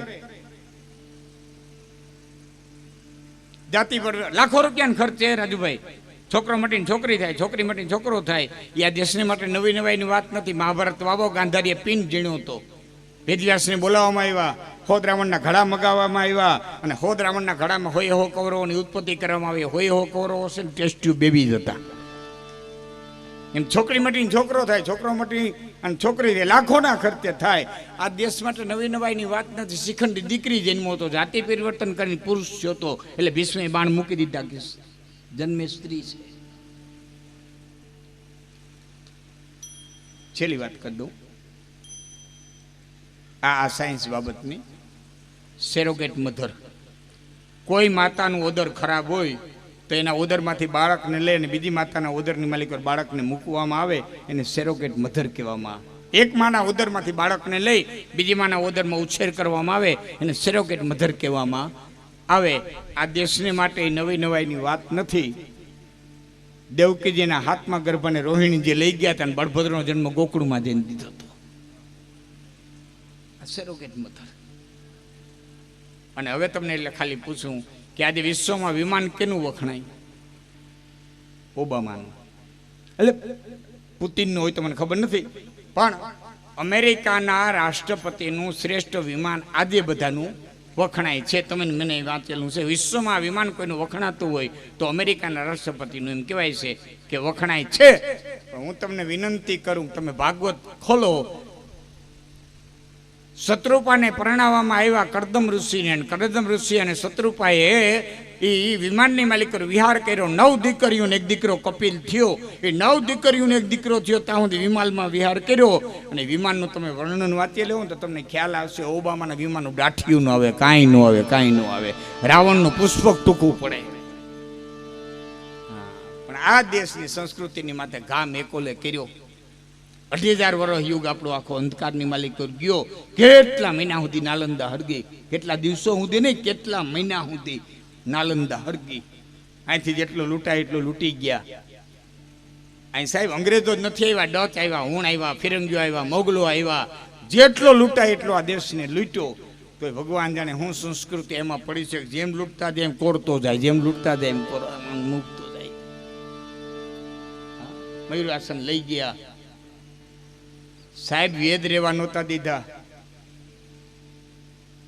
જાતિ પર લાખો રૂપિયાનો ખર્ચ છે રાજુભાઈ. છોકરો મટીને છોકરી થાય, છોકરી મટીને છોકરો થાય. એ આ દેશને માટે નવી નવાઈની વાત નથી. મહાભારત વાવો ગાંધારીએ પિન ઝીણ્યો હતો. વેદવ્યાસને બોલાવવામાં આવ્યા, હોદરાવણના ઘડા મગાવવામાં આવ્યા, અને હોદરાવણના ઘડામાં હોય હો કૌરવોની ઉત્પત્તિ કરવામાં આવી. હોય હો કૌરવો છે ને ટેસ્ટ ટ્યુબ બેબી જ હતા. એમ છોકરી મટીને છોકરો થાય, છોકરો મટી અને છોકરી થાય, લાખોના ખર્ચે થાય. આ દેશ માટે નવી નવાઈની વાત નથી. શિખંડી દીકરી જન્મો હતો, જાતિ પરિવર્તન કરીને પુરુષ હતો, એટલે ભીષ્મે બાણ મૂકી દીધા કે જન્મે સ્ત્રી છે. છેલ્લી વાત કરી દઉં આ સાયન્સ બાબતની. સેરોગેટ મધર, કોઈ માતાનું ઓદર ખરાબ હોય તો એના ઓદરમાંથી બાળકને લઈ અને બીજી માતાના ઓદરની માલિક બાળકને મૂકવામાં આવે, એને સેરોગેટ મધર કહેવામાં આવે. એક માના ઓદરમાંથી બાળકને લઈ બીજી માના ઓદરમાં ઉછેર કરવામાં આવે, એને સેરોગેટ મધર કહેવામાં આવે. આ દેશને માટે નવી નવાઈની વાત નથી. દેવકીજીના હાથમાં ગર્ભને રોહિણી જે લઈ ગયા હતા અને બળભદ્રનો જન્મ ગોકુળમાં જઈને દીધો હતો. સેરોગેટ મધર. અને હવે તમને એટલે ખાલી પૂછું કે આજે વિશ્વમાં વિમાન કેનું વખણાય? ઓબામાનું. એટલે પુતિનનું હોય તો મને ખબર નથી, પણ અમેરિકાના રાષ્ટ્રપતિનું શ્રેષ્ઠ વિમાન આજે બધાનું વખણાય છે. તમે મને વાંચેલું છે. વિશ્વમાં વિમાન કોઈનું વખણાતું હોય તો અમેરિકાના રાષ્ટ્રપતિનું એમ કહેવાય છે કે વખણાય છે. પણ હું તમને વિનંતી કરું, તમે ભાગવત ખોલો. શત્રુપાને પરણાવવામાં આવ્યા કરદમ ઋષિને, કરદમ ઋષિ અને શત્રુપાએ એ વિમાનની માલિક વિહાર કર્યો. 9 દીકરીઓને એક દીકરો કપિલ થયો. એ 9 દીકરીઓને એક દીકરો થયો ત્યાં સુધી વિમાનમાં વિહાર કર્યો. અને વિમાનનું તમે વર્ણન વાંચી લેવો તો તમને ખ્યાલ આવશે. ઓબામાના વિમાનનું દાઠિયું ન આવે, કાંઈ ન આવે, કાંઈ ન આવે. રાવણનું પુષ્પક ટૂંકવું પડે. પણ આ દેશની સંસ્કૃતિની માથે ઘા મેકોલે કર્યો. 2,500 વર્ષ યુગ આપણો આખો અંધકારની માલિક ગયો. કેટલા મહિના સુધી નાલંદા હરગી, કેટલા દિવસો સુધી નહીં, કેટલા મહિના સુધી નાલંદા હરગી, અહીંથી જેટલો લૂંટાય એટલો લૂંટી ગયા. અહીં સાહેબ અંગ્રેજો જ નથી આવ્યા, ડચ આવ્યા, હું આવ્યા, ફિરંગીઓ આવ્યા, મોગલો આવ્યા, જેટલો લૂંટાય એટલો આ દેશને લૂંટ્યો. તો ભગવાન જાણે હું સંસ્કૃતિ એમાં પડી છે, જેમ લૂંટતા જાય એમ કોરતો જાય, જેમ લૂંટતા જાય એમ મૂકતો જાય. મયુરાસન લઈ ગયા સાહેબ, વેદ રેવા નહોતા દીધા.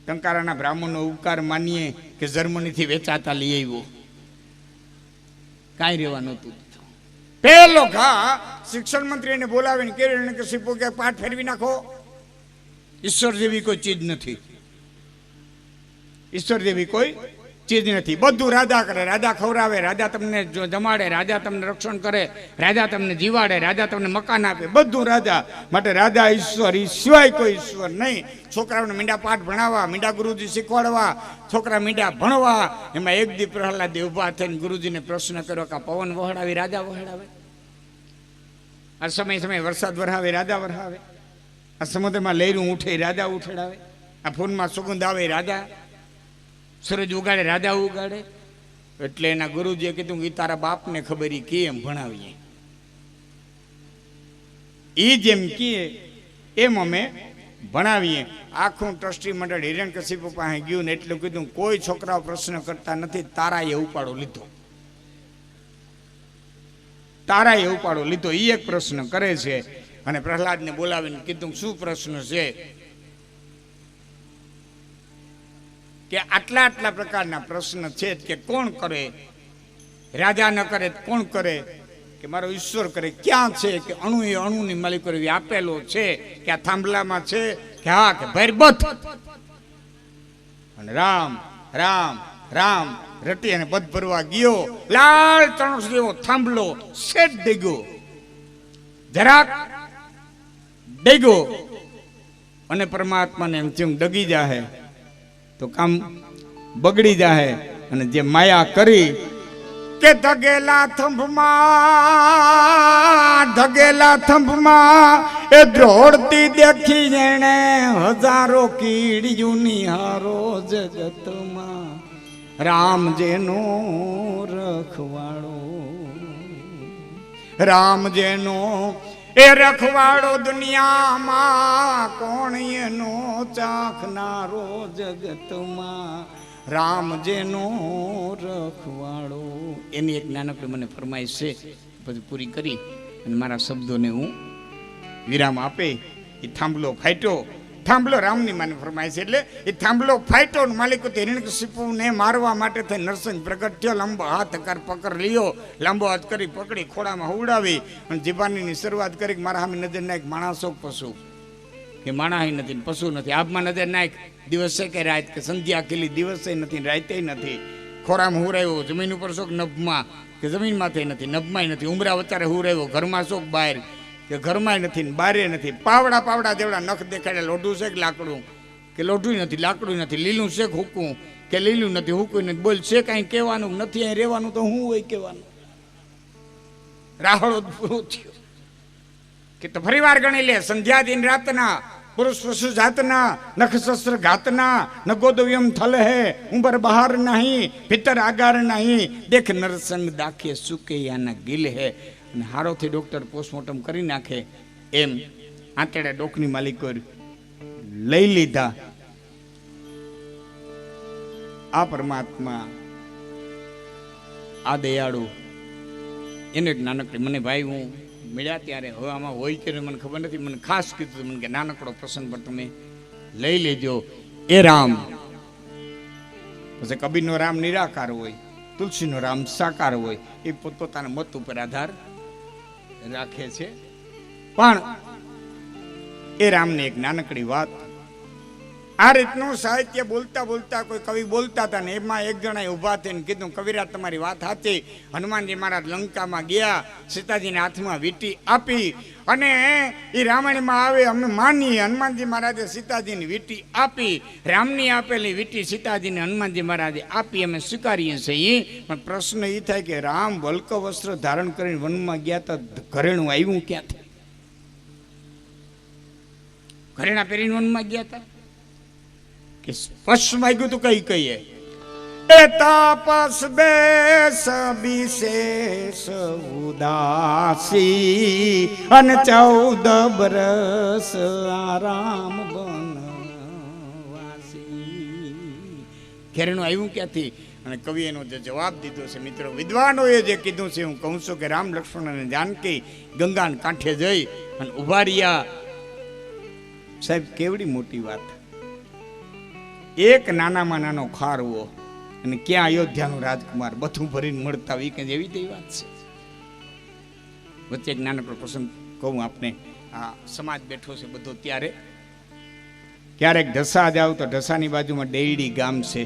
ટંકારાના બ્રાહ્મણનો ઉપકાર માનીએ કે જર્મનીથી વેચાતા લઈ આવ્યો, કાંઈ રેવા નહોતું દીધું. પહેલો ઘા શિક્ષણ મંત્રીને બોલાવીને કેળવણી કે શીપો કે પાઠ ફેરવી નાખો. ઈશ્વર જેવી કોઈ ચીજ નથી, ઈશ્વર જેવી કોઈ ચીજ નથી. બધું રાજા કરે, રાજા ખવડાવે, રાજા તમને જમાડે, રાજા તમને રક્ષણ કરે, રાજા તમને જીવાડે, રાજા તમને મકાન આપે, બધું રાજા. માટે રાજા ઈશ્વર, ઈ સિવાય કોઈ ઈશ્વર નહીં. છોકરાઓને મીંડા પાઠ ભણાવવા, મીંડા ગુરુજી શીખવાડવા, છોકરા મીંડા ભણવા. એમાં એક દી પ્રહલાદ ઉભા થઈને ગુરુજીને પ્રશ્ન કર્યો કે પવન વહડાવી રાજા વહડાવે, આ સમય વરસાદ વરહાવે રાજા વરહાવે, આ સમુદ્રમાં લહેરું ઉઠે રાજા ઉઠડાવે, આ ફૂલમાં સુગંધ આવે રાજા, સૂરજ ઉગાડે રાજા ઉગાડે. એટલે એના ગુરુજીએ કીધું કે તારા બાપને ખબર કેમ ભણાવીએ, એ જેમ કીએ એમ અમે ભણાવીએ. આખું ટ્રસ્ટી મંડળ હિરણ્યકશિપુ પાસે ગયું ને એટલું કીધું કોઈ છોકરાઓ પ્રશ્ન કરતા નથી, તારાએ ઉપાડો લીધો, તારાએ ઉપાડો લીધો. એ એક પ્રશ્ન કરે છે અને પ્રહલાદને બોલાવીને કીધું શું પ્રશ્ન છે કે આટલા આટલા પ્રકારના પ્રશ્ન છે કે કોણ કરે, રાજા ન કરે કોણ કરે, કે મારો ઈશ્વર કરે ક્યાં છે, કે અણુ એ અણુની માલિકો આપેલો છે, કે આ થાંભલામાં છે, કે હા કે ભૈરબથ. અને રામ રામ રામ રટી અને બધ ભરવા ગયો. લાલ ચણસ જેવો થાંભલો સેટ ડેગો, જરાક ડેગો, અને પરમાત્માને એમ થયું ડગી જાહે તો કામ બગડી જાહે. અને જે માયા કરી કે ધગેલા થંભમાં એ દોડતી દેખી જેણે હજારો કીડિયું નિહારો જગતમાં, રામ જેનો રખવાળો, રામ જેનો એ રખવાડો દુનિયામાં, કોણ એનો ચાખનારો જગતમાં, રામ જેનો રખવાડો. એની એક નાનકડી મને ફરમાઈશ છે, પછી પૂરી કરી અને મારા શબ્દોને હું વિરામ આપે. એ થાંભલો ફાટ્યો, થાંભલો રામની મને ફરમાઈશ. એટલે એ થાંભલો ફાટ્યો, માલિકો હિરણ્યકશિપુને મારવા માટે થઈ નરસિંહ પ્રગટ થયો, લાંબો હાથ પકડ લ્યો, લાંબો હાથ કરી પકડી ખોડામાં હુવડાવી અને જીબાનીની શરૂઆત કરી કે મારા સામે નજર નાખ, માણસો પશુ, કે માણસ નથી પશુ નથી, આબમાં નજર નાખ, દિવસે કે રાત, કે સંધ્યા ખીલી દિવસે નથી રાતે નથી, ખોરામાં હુરાયો, જમીન ઉપર શોક નભમાં, કે જમીનમાંથી નથી, નભમાં નથી, ઉમરા વચારે હુરાયો, ઘરમાં શોક બહાર, કે ઘરમાં નથી ને બારે નથી, પાવડા પાવડા જેવડા નખ દેખાડે, લોઢું છે કે લાકડું, કે લોઢું નથી લાકડું નથી, લીલું છે કે હુકું, કે લીલું નથી હુકું નથી, બોલ છે કાંઈ કહેવાનું નથી, અહીં રહેવાનું તો હું હોય કહેવાનું. રાહડો પૂરું થયો કે તો ફરી વાર ગણી લે. સંધ્યા દિન રાતના, પુરુષ પશુ જાતના, નખ શસ્ત્ર ઘાતના, ન ગોદવ્યમ થલ હે, ઉંબર બહાર નહીં, ભીતર આગાર નહીં, દેખ નરસંગ દાખે સુકે યાના ગિલ હે. અને હારોથી ડોક્ટર પોસ્ટમોર્ટમ કરી નાખે એમ આંતેડા ડોકની માલિકો લઈ લીધા. આ પરમાત્મા, આ દયાળુ, એને એક નાનકડી મને ભાઈ હું મળ્યા ત્યારે, હવે આમાં હોય કે મને ખબર નથી, મને ખાસ કીધું મને કે નાનકડો પ્રસંગ પર તમે લઈ લેજો. એ રામ પછી કબીરનો રામ નિરાકાર હોય, તુલસીનો રામ સાકાર હોય, એ પોતપોતાના મત ઉપર આધાર રાખે છે. પણ એ રામની એક નાનકડી વાત, આ રીતનું સાહિત્ય બોલતા બોલતા કોઈ કવિ બોલતા હતા ને એમાં એક જણાએ ઊભા થઈને કીધું કવિરાજ તમારી વાત સાચી, હનુમાનજી મહારાજ લંકામાં ગયા, સીતાજીને હાથમાં વીંટી આપી, અને એ રામાયણમાં આવે અમે માનીએ, હનુમાનજી મહારાજે સીતાજીની વીંટી આપી, રામની આપેલી વીંટી સીતાજીને હનુમાનજી મહારાજે આપી, અમે સ્વીકારીએ છીએ. પણ પ્રશ્ન એ થાય કે રામ વલ્ક વસ્ત્ર ધારણ કરીને વનમાં ગયા હતા, ઘરેણું આવ્યું ક્યાંથી? ઘરેણા પહેરીને વનમાં ગયા હતા કે સ્પષ્ટ માગ્યું તું કઈ કહીએ એ તાપસ બેસ વિશેષ ઉદાસી અને 14 બરસ આરામ બનવાસી. ઘેરનું આવ્યું ક્યાંથી? અને કવિ એનો જે જવાબ દીધો છે મિત્રો, વિદ્વાનોએ જે કીધું છે, હું કહું છું કે રામ લક્ષ્મણ અને જાનકી ગંગાના કાંઠે જઈ અને ઉભા રહ્યા. સાહેબ કેવડી મોટી વાત! એક નાનામાં નાનો ખારવો અને ક્યાં અયોધ્યાનો રાજકુમાર, બધું ભરીને મળતા હોય કે એવી તેવી વાત છે. વચ્ચે એક નાનકડો પ્રસંગ કહું આપને. આ સમાજ બેઠો છે બધો, ત્યારે ક્યારેક ઢસા જાવ તો ઢસાની બાજુમાં ડેયડી ગામ છે.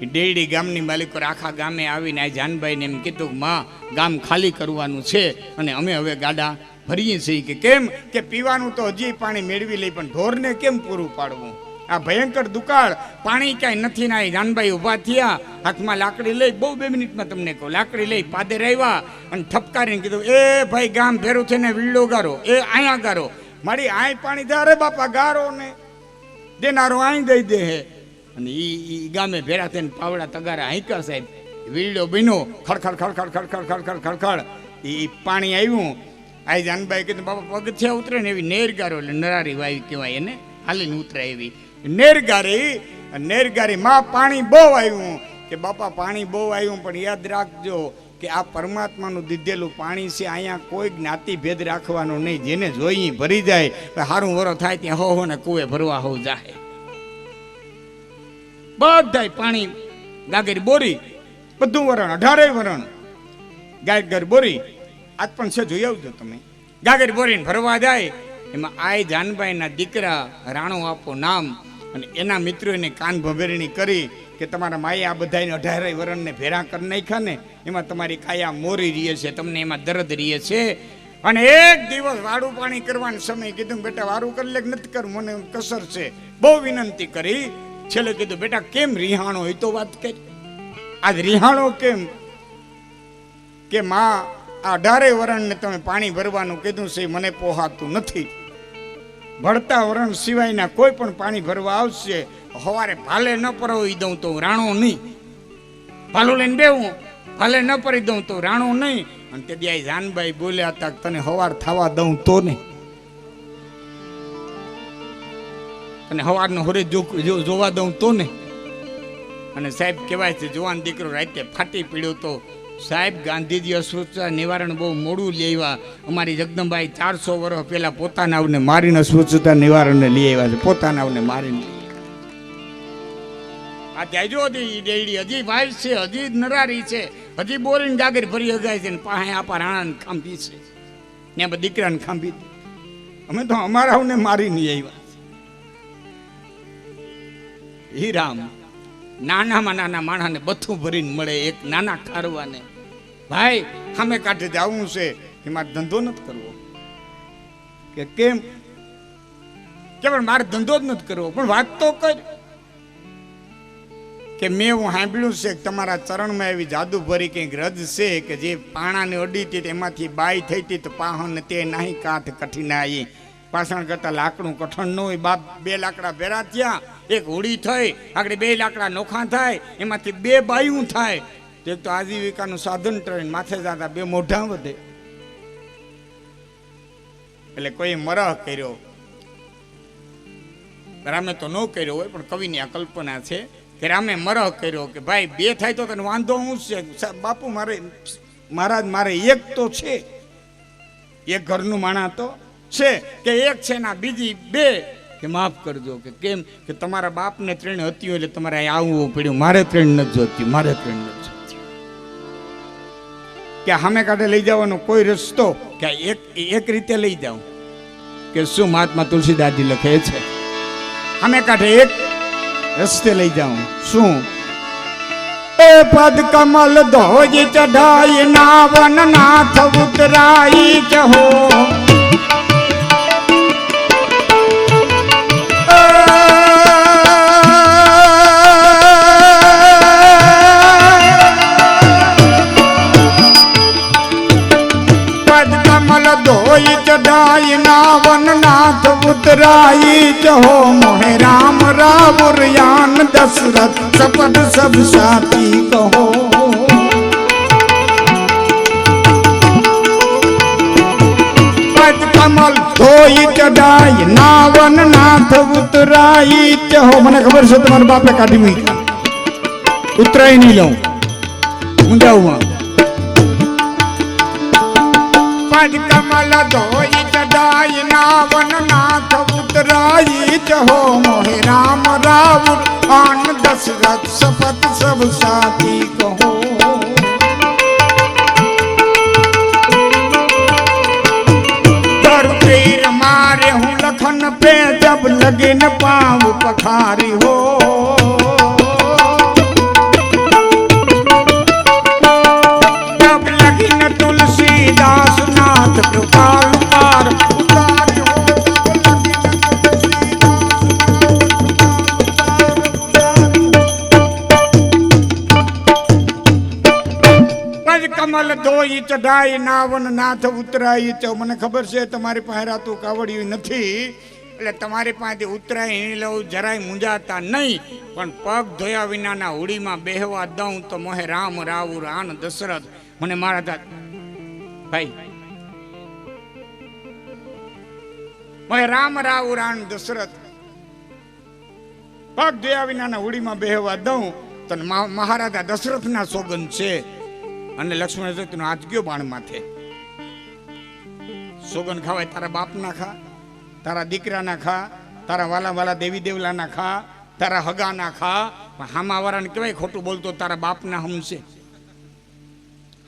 એ ડેયડી ગામની માલિકો આખા ગામે આવીને આ જાનભાઈને એમ કીધું, માં ગામ ખાલી કરવાનું છે અને અમે હવે ગાડા ભરીએ છીએ. કે કેમ? કે પીવાનું તો હજી પાણી મેળવી લઈ, પણ ઢોરને કેમ પૂરું પાડવું? આ ભયંકર દુકાળ, પાણી ક્યાંય નથી. ના જાનભાઈ ઉભા થયા, હાથમાં લાકડી લઈ, બહુ 2 મિનિટમાં તમને કહું, લાકડી લઈ પાદર આવ્યા અને ઠપકારીને કીધું, એ ભાઈ ગામ ભેરું છે ને વીડો ગારો, એ અહીંયા ગારો, મારી આય પાણી દે. અરે બાપા ગારો ને દેનારો આઈ દઈ દે હે. અને ઈ ગામે ભેરા થઈને પાવડા તગારા હાંક્યા સાહેબ. વીડો બીનો ખડખડ ખડખડ ખડખડ ખડખડ ખડખડ એ પાણી આવ્યું. આ જાનભાઈ કીધું, બાપા પગથિયા ઉતરે ને એવી નેર ગારો, એટલે નરારી વાવી કહેવાય એને, હાલીને ઉતરે એવી નેરગારી માં પાણી બહુ આવ્યું. કે બાપા પાણી બહુ આવ્યું, પણ યાદ રાખજો કે આ પરમાત્માનું દીધેલું પાણી છે. અહીંયા કોઈ જ્ઞાતિ ભેદ રાખવાનો નહીં, જેને જોઈ ભરી જાય. સારું વરો થાય ત્યાં હો ને કુએ ભરવા હો જાય. બધાય પાણી ગાગર બોરી, બધું વરણ, 18 વરણ ગાગર બોરી. આજ પણ છે, જોઈ આવજો તમે. ગાગર બોરીને ભરવા જાય. એમાં આય જાનભાઈના દીકરા રાણો આપો નામ અને એના મિત્રો એને કાન ભભેરણી કરી કે તમારા માએ આ બધાને 18 વરણને ભેરા કરી નાખ્યા ને, એમાં તમારી કાયા મોરી રહે છે, તમને એમાં દર્દ રહે છે. અને એક દિવસ વાડું પાણી કરવાનો સમય કીધું, બેટા વારું કરી લે, નથી કર, મને કસર છે. બહુ વિનંતી કરી. છેલ્લે કીધું, બેટા કેમ રિહાણો? એ તો વાત કરી. આજ રિહાણો કેમ? કે માં આ 18 વરણને તમે પાણી ભરવાનું કીધું છે, મને પોહાતું નથી. ભળતા વરણ સિવાયના કોઈ પણ પાણી ભરવા આવશે, સવારે ભાલે ન પરોવી દઉં તો રાણો નહીં. ભાલો લઈને બેવું, ભાલે ન પરી દઉં તો રાણો નહીં. અને તે દી જાનભાઈ બોલ્યા હતા, તને સવાર થવા દઉં તો નહીં, તને સવારનો હોરે જોવા દઉં તો નહીં. અને સાહેબ કહેવાય છે, જવાન દીકરો રાતે ફાટી પીડ્યો તો. સાહેબ ગાંધીજી અસ્વચ્છતા નિવારણ બહુ મોડું લઈ આવ્યા. અમારી જગદંબાઈ 400 વર્ષ પહેલા પોતાના આવને મારીને અસ્વચ્છતા નિવારણને લઈ આવ્યા છે, પોતાના આવને મારીને. આ જાયજો હજી ડેડી હજી વાઇફ છે, હજી નરારી છે, હજી બોરીને ગાગર ભરી હગાય છે ને પાસે આપા રાણાને ખાંભી છે ને દીકરાને ખાંભી. અમે તો અમારા આવને મારી નહીં આવ્યા. હી રામ, નાનામાં નાના માણસને બધું ભરીને મળે, એક નાના ખારવાને. ભાઈ સામે કાંઠે જવું છે, એમાં ધંધો નથી કરવો. કે કેમ? કે પણ મારે ધંધો જ નથી કરવો, પણ વાત તો કર. કે મેં હું સાંભળ્યું છે કે તમારા ચરણમાં એવી જાદુ ભરી કંઈક રજ છે કે જે પાણાને અડી હતી એમાંથી બાઈ થઈ હતી તો પાહન તે નાહી કાઠ કઠીના આવી. પાષણ કરતા લાકડું કઠણ ન હોય. બાપ 2 લાકડા ભેરા થયા, એક હોડી થઈ, આગળ 2 લાકડા નોખા થાય, એમાંથી 2 બાયું થાય. એક તો આજીવિકાનું સાધન ટ્રેન માથે જતા 2 મોઢા વધે. એટલે કોઈ મરહ કર્યો, રામે તો ન કર્યો હોય, પણ કવિની આ કલ્પના છે કે રામે મરહ કર્યો કે ભાઈ 2 થાય તો તને વાંધો હું છે? બાપુ મારે મહારાજ મારે એક તો છે, એક ઘરનું માણા તો છે કે એક છે ના બીજી 2 કે માફ કરજો. કે કેમ? કે તમારા બાપને 3 હતી એટલે તમારે અહીં આવવું પડ્યું, મારે 3 નથી જોતી, મારે 3 નથી જોતી. કે સામે કાઢે લઈ જવાનો કોઈ રસ્તો? કે એક રીતે લઈ જાઉં? કે શું મહાત્મા તુલસીદાસજી લખે છે, સામે કાઢે એક રસ્તે લઈ જાઉં. શું? એ પદ કમલ ધોજ ચઢાઈ નાવન નાથ ઉતરાઈ જહો. ધોઈ ચઢાઈ નાવન નાથ ઉતરાઈ જહો. મોહે રામ રાવુર યાન दशरथ शपथ सब साथी कहो। पद कमल धोई चढ़ाई नावन नाथ उतराई हो। મને ખબર છે તમારા બાપે કાઢી મૂકી ઉતરાઈ નહીં લઉં હું જાઉં। पद कमल धोई चढ़ाई नावन नाथ उतराई हो। मोहे राम रावण आन दशरथ शपथ सब साथी कहो। तीर मारे हूँ लखन पे जब लगे न पाँव पखारी हो। जब लगी न तुलसीदास नाथ कृपाल पार उतारी हो। पद कमल धोई चढ़ाई नावन नाथ उतराई चो। મને ખબર છે તમારી પાસે રાતું કાવડિયું નથી એટલે તમારી પાસે ઉતરાઈ હીં લઉં જરાય મૂંઝાતા નહીં, પણ પગ ધોયા વિનાના હોડીમાં બેહવા દઉં તો મોહે રામ રાવું રાન દશરથ મને મારા ભાઈ મોહે રામ રાવું રાન દશરથ પગ ધોયા વિનાના હોડીમાં બેહવા દઉં તો મહારાજા દશરથના સોગંદ છે। અને લક્ષ્મણ નો હાથ ગયો બાણ માથે। સોગન ખાવાય તારા બાપ ના ખા, તારા દીકરા ના ખા, તારા વાલા વાલા દેવી દેવલા ના ખા, તારા હગા ના ખા। હામા વાળાને કહેવાય ખોટું બોલતો તારા બાપ ના હમ છે।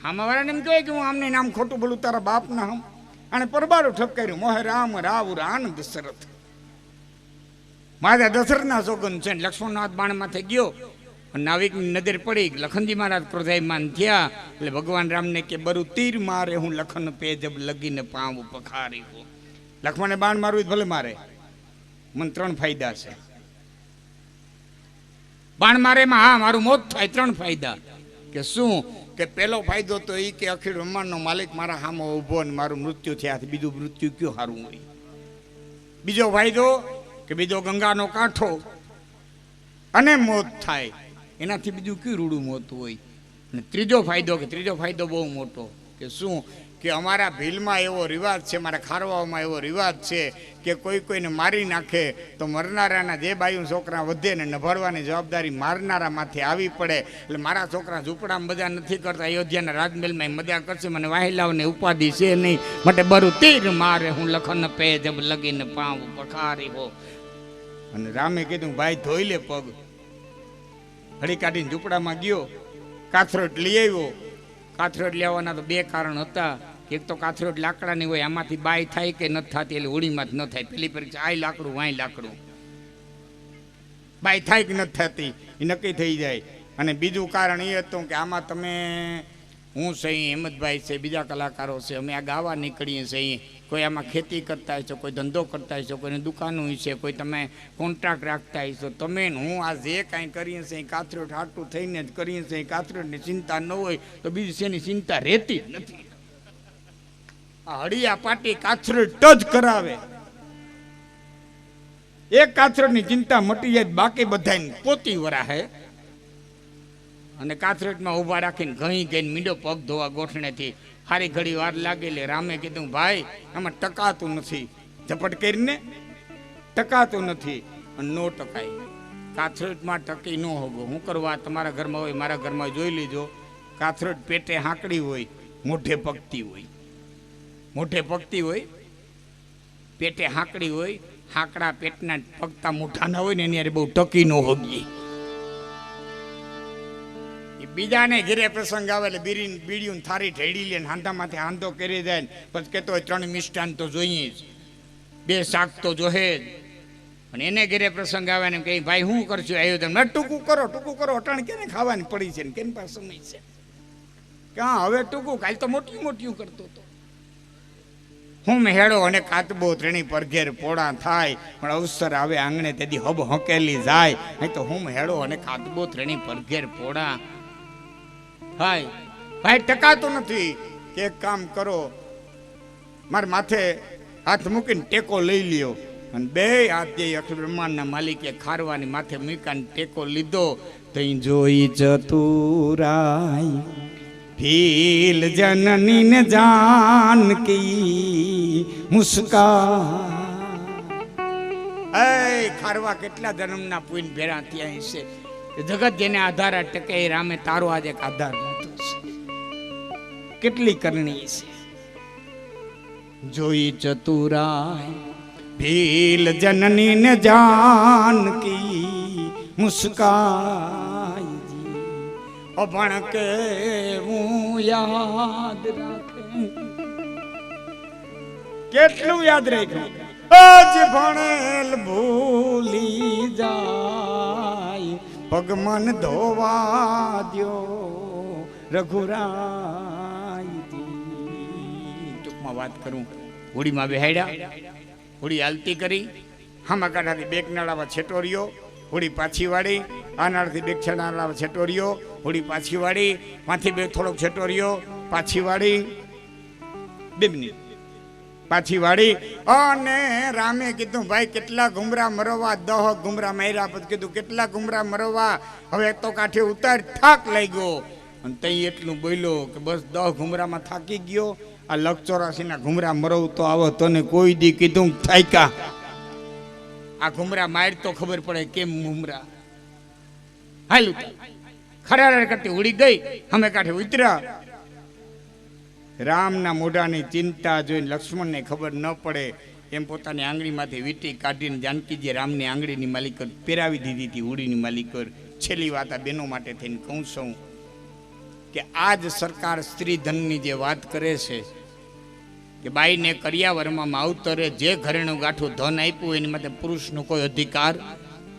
હામા વાળાને એમ કહેવાય કે હું આમને નામ ખોટું બોલું તારા બાપ ના હમ। અને પરબારો ઠપકાર્યું મોહે રામ રાવ રાન દશરથ। મારા દશરથ ના સોગન છે। લક્ષ્મણ નો હાથ બાણ માથે ગયો। નાવિક ની નજર પડી લખનજી મહારાજ ક્રોધાયમાન થયા એટલે ભગવાન રામને કે બરુ તીર મારે હું લખન પે જબ લગીને પાવ પખારી હો। લક્ષ્મણે બાણ મારવું ભલે મારે, મને 3 ફાયદા છે। બાણ મારે માં હા મારું મોત થાય 3 ફાયદા કે શું કે પહેલો ફાયદો તો એ કે અખિલ બ્રહ્માંડનો માલિક મારા સામે ઊભો ને મારું મૃત્યુ થયા બીજું મૃત્યુ કયું સારું હોય। બીજો ફાયદો કે બીજો ગંગાનો કાંઠો અને મોત થાય એનાથી બીજું કયું રૂડું મોત હોય। અને ત્રીજો ફાયદો બહુ મોટો કે શું કે અમારા ભીલમાં એવો રિવાજ છે, મારા ખારવામાં એવો રિવાજ છે કે કોઈને મારી નાખે તો મરનારાના જે બાયું છોકરા વધે ને નભાડવાની જવાબદારી મારનારા માથે આવી પડે। એટલે મારા છોકરા ઝૂંપડામાં મજા નથી કરતા, અયોધ્યાના રાજમહેલમાં મજા કરશે, મને વાહિલાઓને ઉપાધિ છે નહીં, માટે બરું તીર મારે હું લખન પે જબ લગીને પાવ પખારી હો। અને રામે કીધું ભાઈ ધોઈ લે પગ। હળી કાઢીને ઝૂંપડામાં ગયો, કાથરોટ લઈ આવ્યો। કાથરોટ લેવાના તો 2 કારણ હતા। એક તો કાથરોટ લાકડાની હોય, આમાંથી બાય થાય કે નથી થતી એટલે હોળીમાં જ ન થાય। પેલી પરીક્ષા આય લાકડું વાય લાકડું, બાય થાય કે નથી થતી એ નક્કી થઈ જાય। અને બીજું કારણ એ હતું કે આમાં તમે હું સહી હેમંતભાઈ છે, બીજા કલાકારો છે, અમે આ ગાવા નીકળીએ સહી। કોઈ આમાં ખેતી કરતા હશો, કોઈ ધંધો કરતા હશો, કોઈને દુકાનો છે, કોઈ તમે કોન્ટ્રાક્ટ રાખતા હશો, તમે હું આ જે કાંઈ કરીએ છીએ કાથરોટ હાટું થઈને જ કરીએ છીએ। કાથરોટની ચિંતા ન હોય તો બીજી શેની ચિંતા રહેતી જ નથી। આ હળિયા પાટી કાથરોટ જ કરાવે। એક કાથરોટની ચિંતા મટી જાય, બાકી બધાને પોતી વરાહે। અને કાથરોટમાં ઊભા રાખીને ઘણી ગઈને મીંડો પગ ધોવા ગોઠણેથી હારી ઘડી વાર લાગેલી। રામે કીધું ભાઈ આમાં ટકાતું નથી, ઝપટ કરીને ટકાતું નથી અને નો ટકાય। કાથરોટમાં ટકી ન હોગો, હું કરવા તમારા ઘરમાં હોય મારા ઘરમાં જોઈ લીજો। કાથરોટ પેટે હાંકડી હોય, મોઢે પગતી હોય, મોઢે પગતી હોય, પેટે હાંકડી હોય। હાંકડા પેટના પગતા મોઢાના હોય ને એની યાર બહુ ટકી ન હોગી। બીજાને ઘરે પ્રસંગ આવે એટલે બીડીયું થારી ઢેડી લે, હાંધામાંથી હાંધો કરી જાય, પછી કહેતો હોય 3 મિષ્ટાન તો જોઈએ જ, 2 શાક તો જોહે જ। અને એને ઘરે પ્રસંગ આવે ને કહી ભાઈ શું કરશું આયોજન, ટૂંકું કરો અટાણ કેને ખાવાની પડી છે ને કેની પાસે સમય છે ક્યાં હવે ટૂંકું, કાલ તો મોટી કરતો હતો। હું મેળો અને કાતબો ત્રણી પર ઘેર પોળા થાય, પણ અવસર આવે આંગણે તેથી હબ હકેલી જાય। નહીં તો હું મેળો અને કાતબો ત્રણી પર ઘેર પોળા થાય। ભાઈ ટકાતું નથી કે એક કામ કરો, મારા માથે હાથ મૂકીને ટેકો લઈ લ્યો, અને બે હાથ જે અખિલ બ્રહ્માંડના માલિકે ખારવાની માથે મૂકાને ટેકો લીધો. તઈ જોઈ ચતુરાઈ ભીલ જનની ને જાનકી મુસ્કા. એ ખારવા કેટલા જન્મના પુન ભેરા ત્યાં છે. જગત જેને આધાર ટકે રામે તારો આજે એક આધાર લીધો છે. કેટલી કરણી છે. જોઈ ચતુરાઈ ભીલ જનની ને જાનકી મુસ્કાઈ. અભણ કે હું યાદ રાખે. કેટલું યાદ રાખ્યું. આજ ભણેલ ભૂલી જાય પગમન ધોવા દ્યો રઘુરાય. ટૂંકમાં વાત કરું, હોડીમાં બેહાડ્યા, હોડી હાલતી કરી, હામા કાંઠાથી બેક નાળામાં છેટો રહ્યો, હોડી પાછી વાળી, આ નાળાથી બેક નાળામાં છેટો રહ્યો, હોડી પાછી વાળી, માંથી બે થોડોક છેટો રહ્યો, પાછી વાળી, 2 મિનિટ પાછી વાળી. અને રામે કીધું ભાઈ કેટલા ઘુમરા મરવા, 10 ઘુમરા માર્યા. પછી કીધું કેટલા ઘુમરા મરવા, હવે તો કાંઠે ઉતાર, થાક લાગ્યો. અને તઈ એટલું બોલ્યો કે બસ 10 ઘુમરામાં થાકી ગયો. આ લખ 84 ઘુમરા મરવ તો આવો તને કોઈ દી કીધું થાક્યા. આ ઘુમરા માર તો ખબર પડે કેમ ઘુમરા હાલું. ખરાર કરતી ઉડી ગઈ, અમે કાંઠે ઉતર્યા. રામના મોઢાની ચિંતા જોઈને લક્ષ્મણને ખબર ન પડે એમ પોતાની આંગળીમાંથી વીંટી કાઢીને જાનકીજી રામની આંગળીની માલિકર પહેરાવી દીધી હતી, ઉડીની માલિકર. છેલ્લી વાત આ બહેનો માટે થઈને કહું છું કે આજ સરકાર સ્ત્રી ધનની જે વાત કરે છે કે બાઈને કરિયાવરમાં માવતરે જે ઘરેણું ગાંઠું ધન આપ્યું એની માટે પુરુષનો કોઈ અધિકાર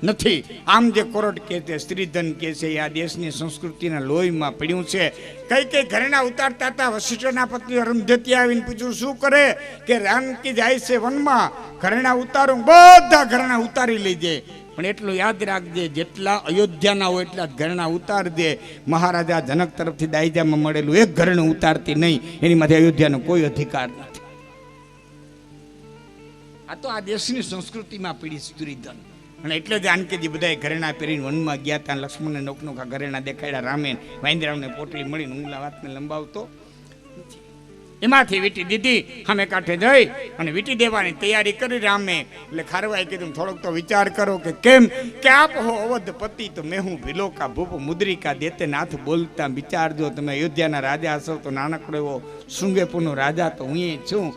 નથી. આમ જે કોર્ટ કે છે, સ્ત્રી ધન કે છે, એ આ દેશની સંસ્કૃતિના લોહીમાં પડ્યું છે. કઈ કઈ ઘરેણા ઉતારતા હતા. વશિષ્ઠના પત્ની અરુંધતી આવીને પૂછ્યું શું કરે કે રાનકી જાય છે વનમાં, ઘરેણા ઉતારું, બધા ઘરેણા ઉતારી લેજે. પણ એટલું યાદ રાખજે જેટલા અયોધ્યાના હોય એટલા જ ઘરેણા ઉતારજે. મહારાજા જનક તરફથી દાયજામાં મળેલું એક ઘરેણું ઉતારતી નહીં, એની માટે અયોધ્યાનો કોઈ અધિકાર નથી. આ તો આ દેશની સંસ્કૃતિમાં પીડી સ્ત્રી ધન. અને એટલે જ જાનકીજી બધાએ ઘરેણા પહેરીને વનમાં ગયા હતા. લક્ષ્મણને નોખનોખા ઘરેણા દેખાડ્યા. રામે વાંદરાવને પોટલી મળીને હું વાતને લંબાવતો એમાંથી વીટી દીધી. અમે કાંઠે જઈ અને વીટી દેવાની તૈયારી કરી રામે. એટલે ખારવાએ કીધું થોડોક તો વિચાર કરો કે કેમ કે આપ હો અવધપતિ તો મેં હું ભીલોકા ભૂપ મુદ્રિકા દેતે નાથ બોલતા. વિચારજો તમે અયોધ્યાના રાજા હશો તો નાનકડો એવો શૃંગેપુરનો રાજા તો હું છું.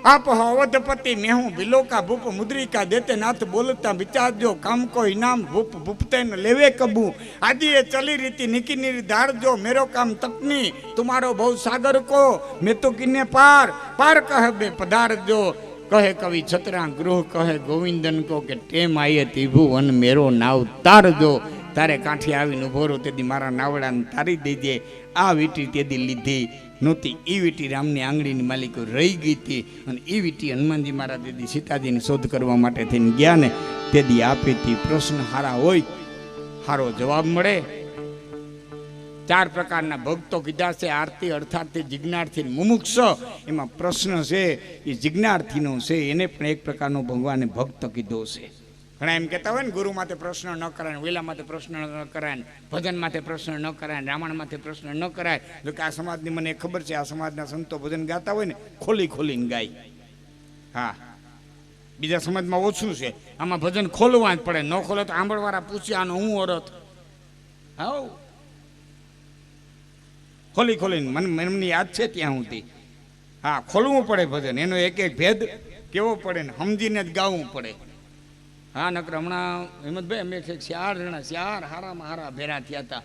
આપ હો અવધપતિ મેં હું ભીલોકા ભૂપ મુદ્રિકા દેતે નાથ બોલતા. વિચારજો કામ કો ઇનામ ભૂપ ભૂપતે ન લેવે કબू. આદि ये चली रीति निकी निरी धारजो मेरो काम तकनी तुम्हारो भव सागर को मैं तो किन्ने पार पार कह बे पधारजो. કહે કવિ છતરા ગૃહ કહે ગોવિંદન કો કે ટેમ આયે ત્રિભુવન મેરો નાવ તારજો. તારે કાંઠે આવીને ઉભો રહો તેથી મારા નાવડાને તારી દેજે. આ વીટી તેદી લીધી નહોતી. એ વીટી રામની આંગળીની માલિકો રહી ગઈ હતી. અને એ વીટી હનુમાનજી મહારાજ તેદી સીતાજીની શોધ કરવા માટે થઈને ગયા ને તેદી આપી હતી. પ્રશ્ન હારા હોય હારો જવાબ મળે. 4 પ્રકારના ભક્તો કીધા છે. આરતી, અર્થાર્થી, જિજ્ઞાર્થી, મુમુક્ષ. એમાં પ્રશ્ન છે એ જિજ્ઞાર્થીનો છે. એને પણ એક પ્રકારનો ભગવાને ભક્ત કીધો છે. ઘણા એમ કહેતા હોય ને ગુરુ માથે પ્રશ્ન ન કરાય, વેલા માથે પ્રશ્ન ન કરાય, ભજન માથે પ્રશ્ન ન કરાય, રામાયણ માથે પ્રશ્ન ન કરાય. જો કે આ સમાજની મને ખબર છે, આ સમાજના સંતો ભજન ગાતા હોય ને ખોલી ખોલીને ગાય. હા, બીજા સમાજમાં ઓછું છે. આમાં ભજન ખોલવા જ પડે. ન ખોલે તો આંબળવાળા પૂછે આનો હું અરથ. હા, ખોલી ખોલીને મને એમની યાદ છે ત્યાં સુધી. હા, ખોલવું પડે ભજન. એનો એક એક ભેદ કેવો પડે ને સમજીને જ ગાવું પડે. હા, નકર હમણાં હિંમતભાઈ અમે 4 જણા 4 હારામાં હારા ભેરા થયા હતા.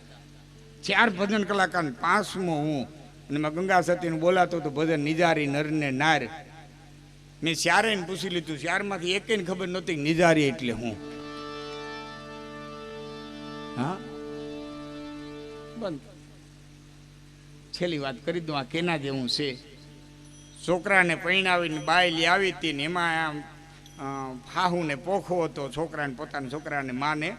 4 ભજન કલાકાર, 5મો હું. અને મેં ગંગા સતીનું બોલાતો તો ભજન નિજારી નરને નાર. મેં 4 પૂછી લીધું. 4માંથી એકેને ખબર નહોતી નિજારી એટલે હું. હા, બંધ. છેલ્લી વાત કરી દઉં. આ કેના જેવું છે. છોકરાને પરણાવીને બાયલી આવી હતી ને એમાં હાહુને પોખો હતો. છોકરાને, પોતાના છોકરાને, માને,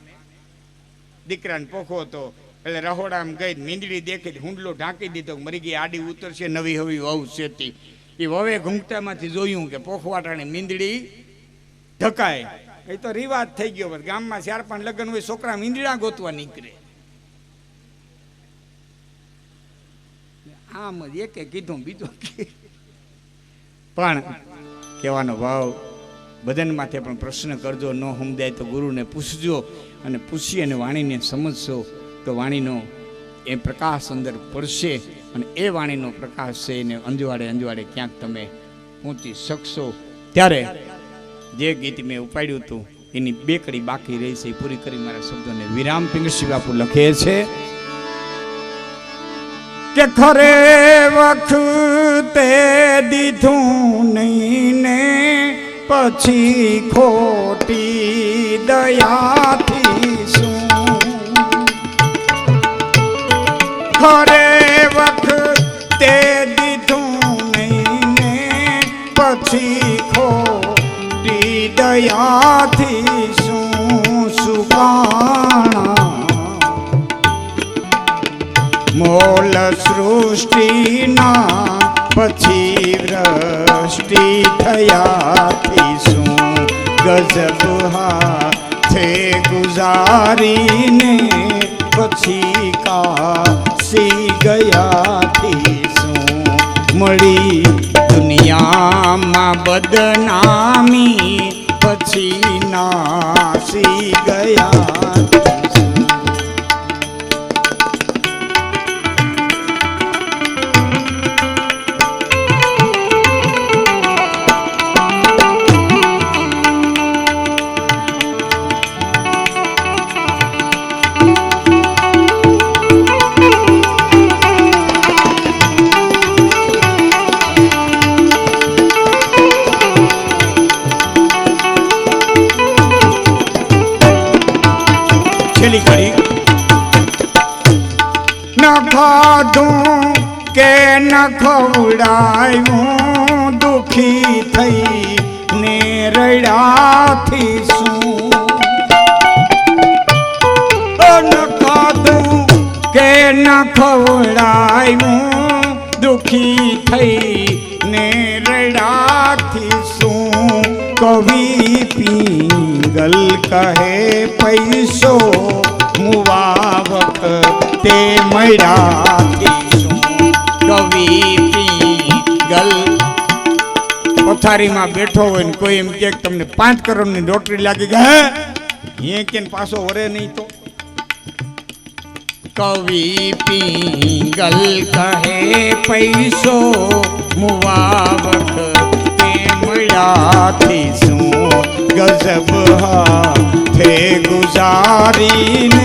દીકરાને પોખો હતો. એટલે રહોડામાં ગઈ મીંદડી દેખી, હુંડલો ઢાંકી દીધો. મરી ગઈ, આડી ઉતરશે, નવી હવી વહુ સેતી. એ વવે ઘૂંઘટામાંથી જોયું કે પોખવાટાની મીંદડી ધકાય. એ તો રિવાજ થઈ ગયો. બસ ગામમાં 4-5 લગ્ન હોય, છોકરા મીંદડા ગોતવા નીકળે. આમ જ એકે કીધું બીજું પણ કહેવાનો ભાવ બદન માથે પણ પ્રશ્ન કરજો, ન સમજાય તો ગુરુને પૂછજો, અને પૂછી અને વાણીને સમજશો તો વાણીનો એ પ્રકાશ અંદર પડશે, અને એ વાણીનો પ્રકાશ છે એને અંજવાડે અંજવાડે ક્યાંક તમે પહોંચી શકશો. ત્યારે જે ગીત મેં ઉપાડ્યું હતું એની 2 કડી બાકી રહી છે, એ પૂરી કરી મારા શબ્દોને વિરામ. પિંગળસિંહ બાપુ લખે છે કે ખરે વખતે દીધું નહીં ને પછી ખોટી દયાથી શું, ખરે વખતે દીધું નહીં ને પછી ખોટી દયાથી શું સુકાણા મોલ સૃષ્ટિના પછી વૃષ્ટિ થયાથી શું ગજબ હાથે ગુજારીને પછી કાશી ગયાથી શું મળી દુનિયામાં બદનામી પછી નાસી ગયા. ન ખાધું કે ન ખવડાયું દુખી થઈ ને રડ્યાથી શું, ન ખાધું કે ન ખવડાયું દુખી થઈ ને રડ્યાથી શું કવિ પિંગલ કહે પૈસો મુવા વખતે મળ્યાથી શું કવિ પિંગલ. પથારીમાં બેઠો હોય ને કોઈ એમ કે તમને 5 કરોડની લોટરી લાગી ગઈ, હે કે પાછો વરે નહીં તો કવિ પિંગલ કહે પૈસો મુવા વખતે મળ્યાથી શું ગજબ હાથે ગુજારીને